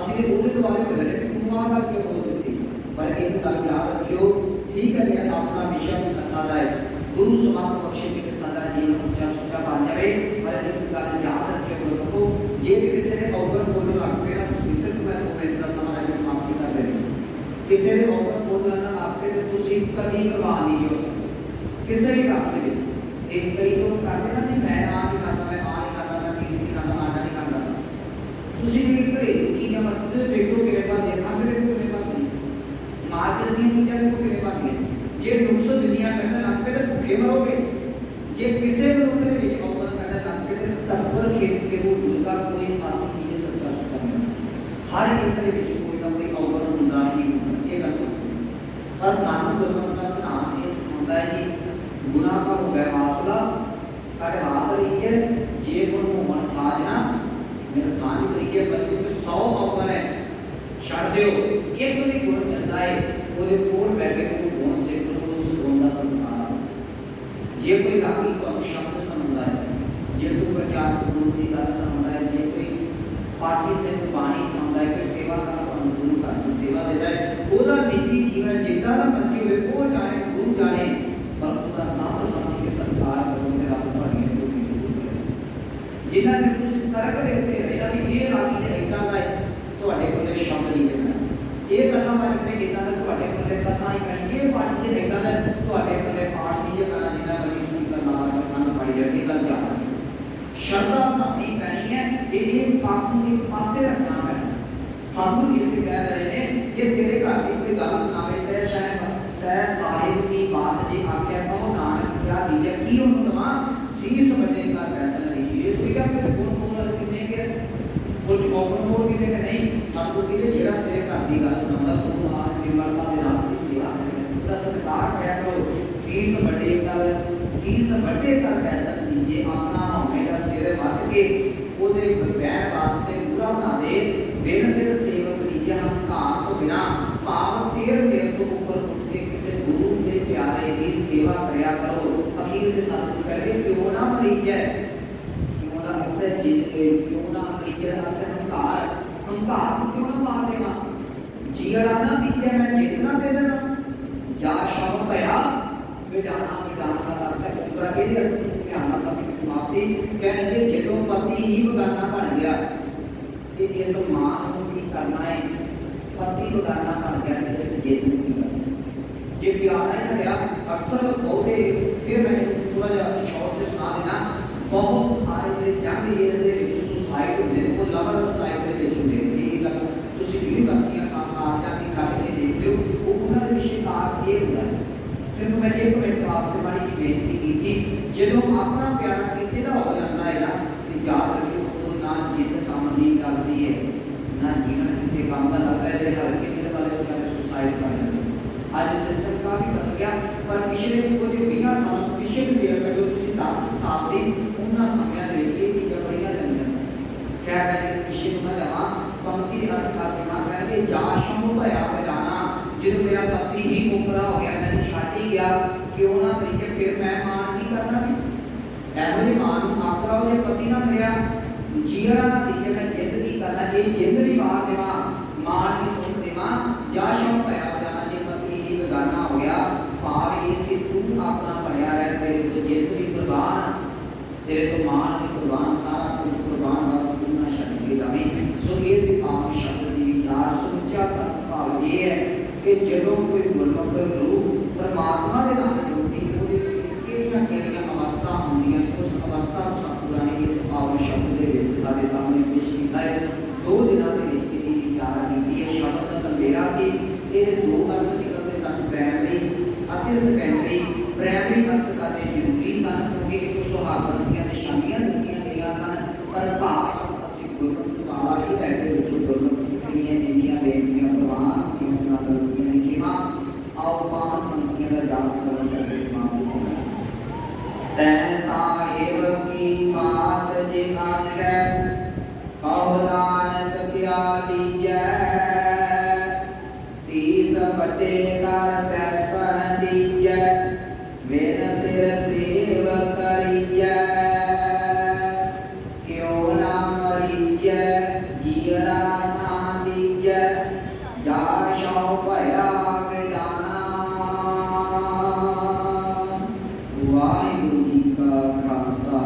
ਅਸੀਂ ਵੀ ਉਹਦੇ ਦੁਆਲੇ ਮਿਲਦੇ ਕਿ ਤੂੰ ਆ ਕਰਕੇ ਬੋਲ ਦਿੱਤੀ पर एक गल याद रखियो ठीक है मेरा अपना विषय भी कथा दा है गुरु समात्म बख्शे के सदा जीवन ऊंचा सुचा बन जाए पर एक गल याद रखियो देखो जे भी किसी ने औगर बोलने लग पे ना तुसी सिर्फ मैं 2 मिनट का समय लगे समाप्ति कर देनी किसी ने औगर बोलना ना लग पे तो तुसी कभी परवाह नहीं हो सकते किसी भी काम के एक कई लोग कहते ना नहीं मैं आ नहीं खाता मैं आ नहीं खाता मैं पी नहीं खाता आटा नहीं खाता तुसी भी घरेलू चीज़ां मतलब देखो किवें बनदियां खांदे देखो किवें बनदियां मार्केट दी चीज़ां देखो किवें बनदियां जे नुक्स दुनिया कढण लग पे तो भुखे मरोगे जे किसी मनुख दे विच औगण कढण लग पे तो तब्बर खेत के रूप उनका कोई साथी कीजे सकता नहीं हर एक दे विच कोई ना कोई औगण हुंदा ही ये गल पर सानू गुरमत का सिद्धांत ये सिखाता है कि गुनाह का हो गया माफला काटे हासिल ये जे कोई मन साजना मेरा साज करिए पर 100 औगण है छड़ दो। एक भी गुण मिलता है वो कोल बैठे को गुण सिख लो, उस गुण का संस्कार जे कोई रागी तुम शब्द सुनता है, जे कोई प्रचार गुरु की गल सुनता है, जे कोई पाठी से बाणी सुनता है, कोई सेवा का गुरु घर की सेवा देता है, ਉਹਦਾ निजी जीवन जिदा का मर्जी हो वो जाने गुरु जाने, पर उसका नाम समझ के सत्कार करो ते रब तुहाडी पूरी जरूर करे। जिन्ना भी तुसीं तरक दे उत्ते रहना भी ये रागी दे इदां दा तुहाडे कोले शब्द नहीं देना, ये कथा वाले ने इदां दा तुहाडे कोले कथा ही करनी, ये पाठ दे इदां दा तुहाडे कोले पाठ नहीं जे करना, जिन्ना बड़ी सुनी करना ला संग पड़ी जाए ये गल जाना शरदा बनानी पैनी है, ये पाप को एक पासे रखना है। साधु ये कह रहे हैं जे तेरे घर की कोई गल सुनावे ते शायद तै साहिब की बात जे आख्या तो नानक क्या दीजिए की उन तमा शीश बने का फैसला लीजिए। कोई क्या मेरे गुण बोल कितने के कुछ ओपन बोल कितने के नहीं, साधु की जेड़ा तेरे घर की गल सुनादा तू आज निमरता दे नाम की सेवा करे, उसका सत्कार किया करो। शीश बड़े कर फैसला लीजिए, अपना मेरा सिर वट के ओदे बैर वास्ते पूरा बना दे, बिन सिर सेवक लीजिए हंकार तो बिना, भाव तेर मेर तो ऊपर उठ के किसी गुरु के प्यारे की सेवा करया करो। अखीर के साथ करके क्यों ना मरी जाए, क्यों ना अपने जीत के, क्यों ना मरी जाए अपने हंकार क्यों ना मार देना, जीड़ा ना पीछे मैं जितना दे देना, जा शौक भया बिटाना का अर्थ है पूरा के लिए ध्यान सब की समाप्ति कह रहे जो पति ही बगाना बन गया कि इस मान को की करना है, पति बगाना बन गया इस जिद को की करना जे प्यार है गया। अक्सर बहुते फिर मैं थोड़ा जा शॉर्ट से सुना देना, बहुत सारे ਜਿਹੜੇ ਜੰਗ ਏਰੀਆ ਦੇ ਵਿੱਚ ਸੁਸਾइड ਹੁੰਦੇ ਨੇ ਉਹ ਲਵਰ ਲਾਈਫ ਦੇ ਵਿੱਚ ਹੁੰਦੇ ਨੇ। ਇਹ ਗੱਲ ਤੁਸੀਂ ਯੂਨੀਵਰਸਿਟੀਆਂ ਆ ਜਾ ਕੇ ਕੱਢ ਕੇ ਦੇਖ ਲਿਓ, ਉਹ ਉਹਨਾਂ ਦੇ ਵਿਸ਼ੇਕਾਰ ਇਹ ਹੁੰਦਾ ਹੈ। सिर्फ मैं एक मिनट वास्ते वाली की बेनती की थी, जो अपना प्यारा किसी का हो जाता है ना तो याद रखियो उदो ना जिद काम की लगती है, ना जीवन किसी काम का लगता है। जो हल्के दिल वाले बेचारे सुसाइड कर लेते हैं। आज सिस्टम काफ़ी बदल गया, पर पिछले कुछ 20 साल पिछले भी देर में जो 10 साल के उन्होंने समय ये चीज़ें बड़िया चलिया सन। खैर मैं इस विषय में जावा पंक्ति की अर्थ करते हैं कहते जा शंभु भया बजाना, जो मेरा पति ही मुकरा हो गया मैं छाटी गया क्यों ना करिए, फिर मैं मान नहीं करना भी ऐसा जी मान आकरा हो पति ना मिलया जीरा ना दीजिए मैं जिद नहीं करना, ये जिद भी मार देवा मान भी सुन देवा, जा शौक भया बजाना जे पति ही बेगाना हो गया, भाव ये से तू अपना बढ़िया रह, तेरे तो जिद भी कुर्बान, तेरे तो मान भी कुर्बान, सारा कुछ कुर्बान बात तू ना छड़ के जावे। सो ये सिखावन शब्द की विचार सुचा भाव ये है कि जो कोई गुरमुख रूप परमात्मा के नाम जोड़ती है अवस्था होंगी, उस अवस्था को सतगुरां ने इस पावन शब्द के सारे सामने पेश किया है। 2 दिनों के विचार की है। शब्द लंबेरा से ये 2 अर्थ निकलते सन, प्राइमरी और सैकेंडरी। प्राइमरी अर्थ करने जरूरी सन क्योंकि एक सुहागन की निशानियां दसिया गई सन, पर भाव असि गुरमुख वाला ही कहते जो गुरमुख सिखनियां इंदियां बेनतियां प्रवान की उन्होंने गलतियां की खिमा आओ पावन पंक्तियों का जाप श्रवण करके समाप्त होगा। तै साहिब की बात जे आखे कहो नानक क्या दीजै, शीस बटे कर पैसन दीजै, बिन सिर सेव करीजै, क्यों ना मरीजै जीरा ना दीजै, जा शौ भया वाहिगुरु जी का खालसा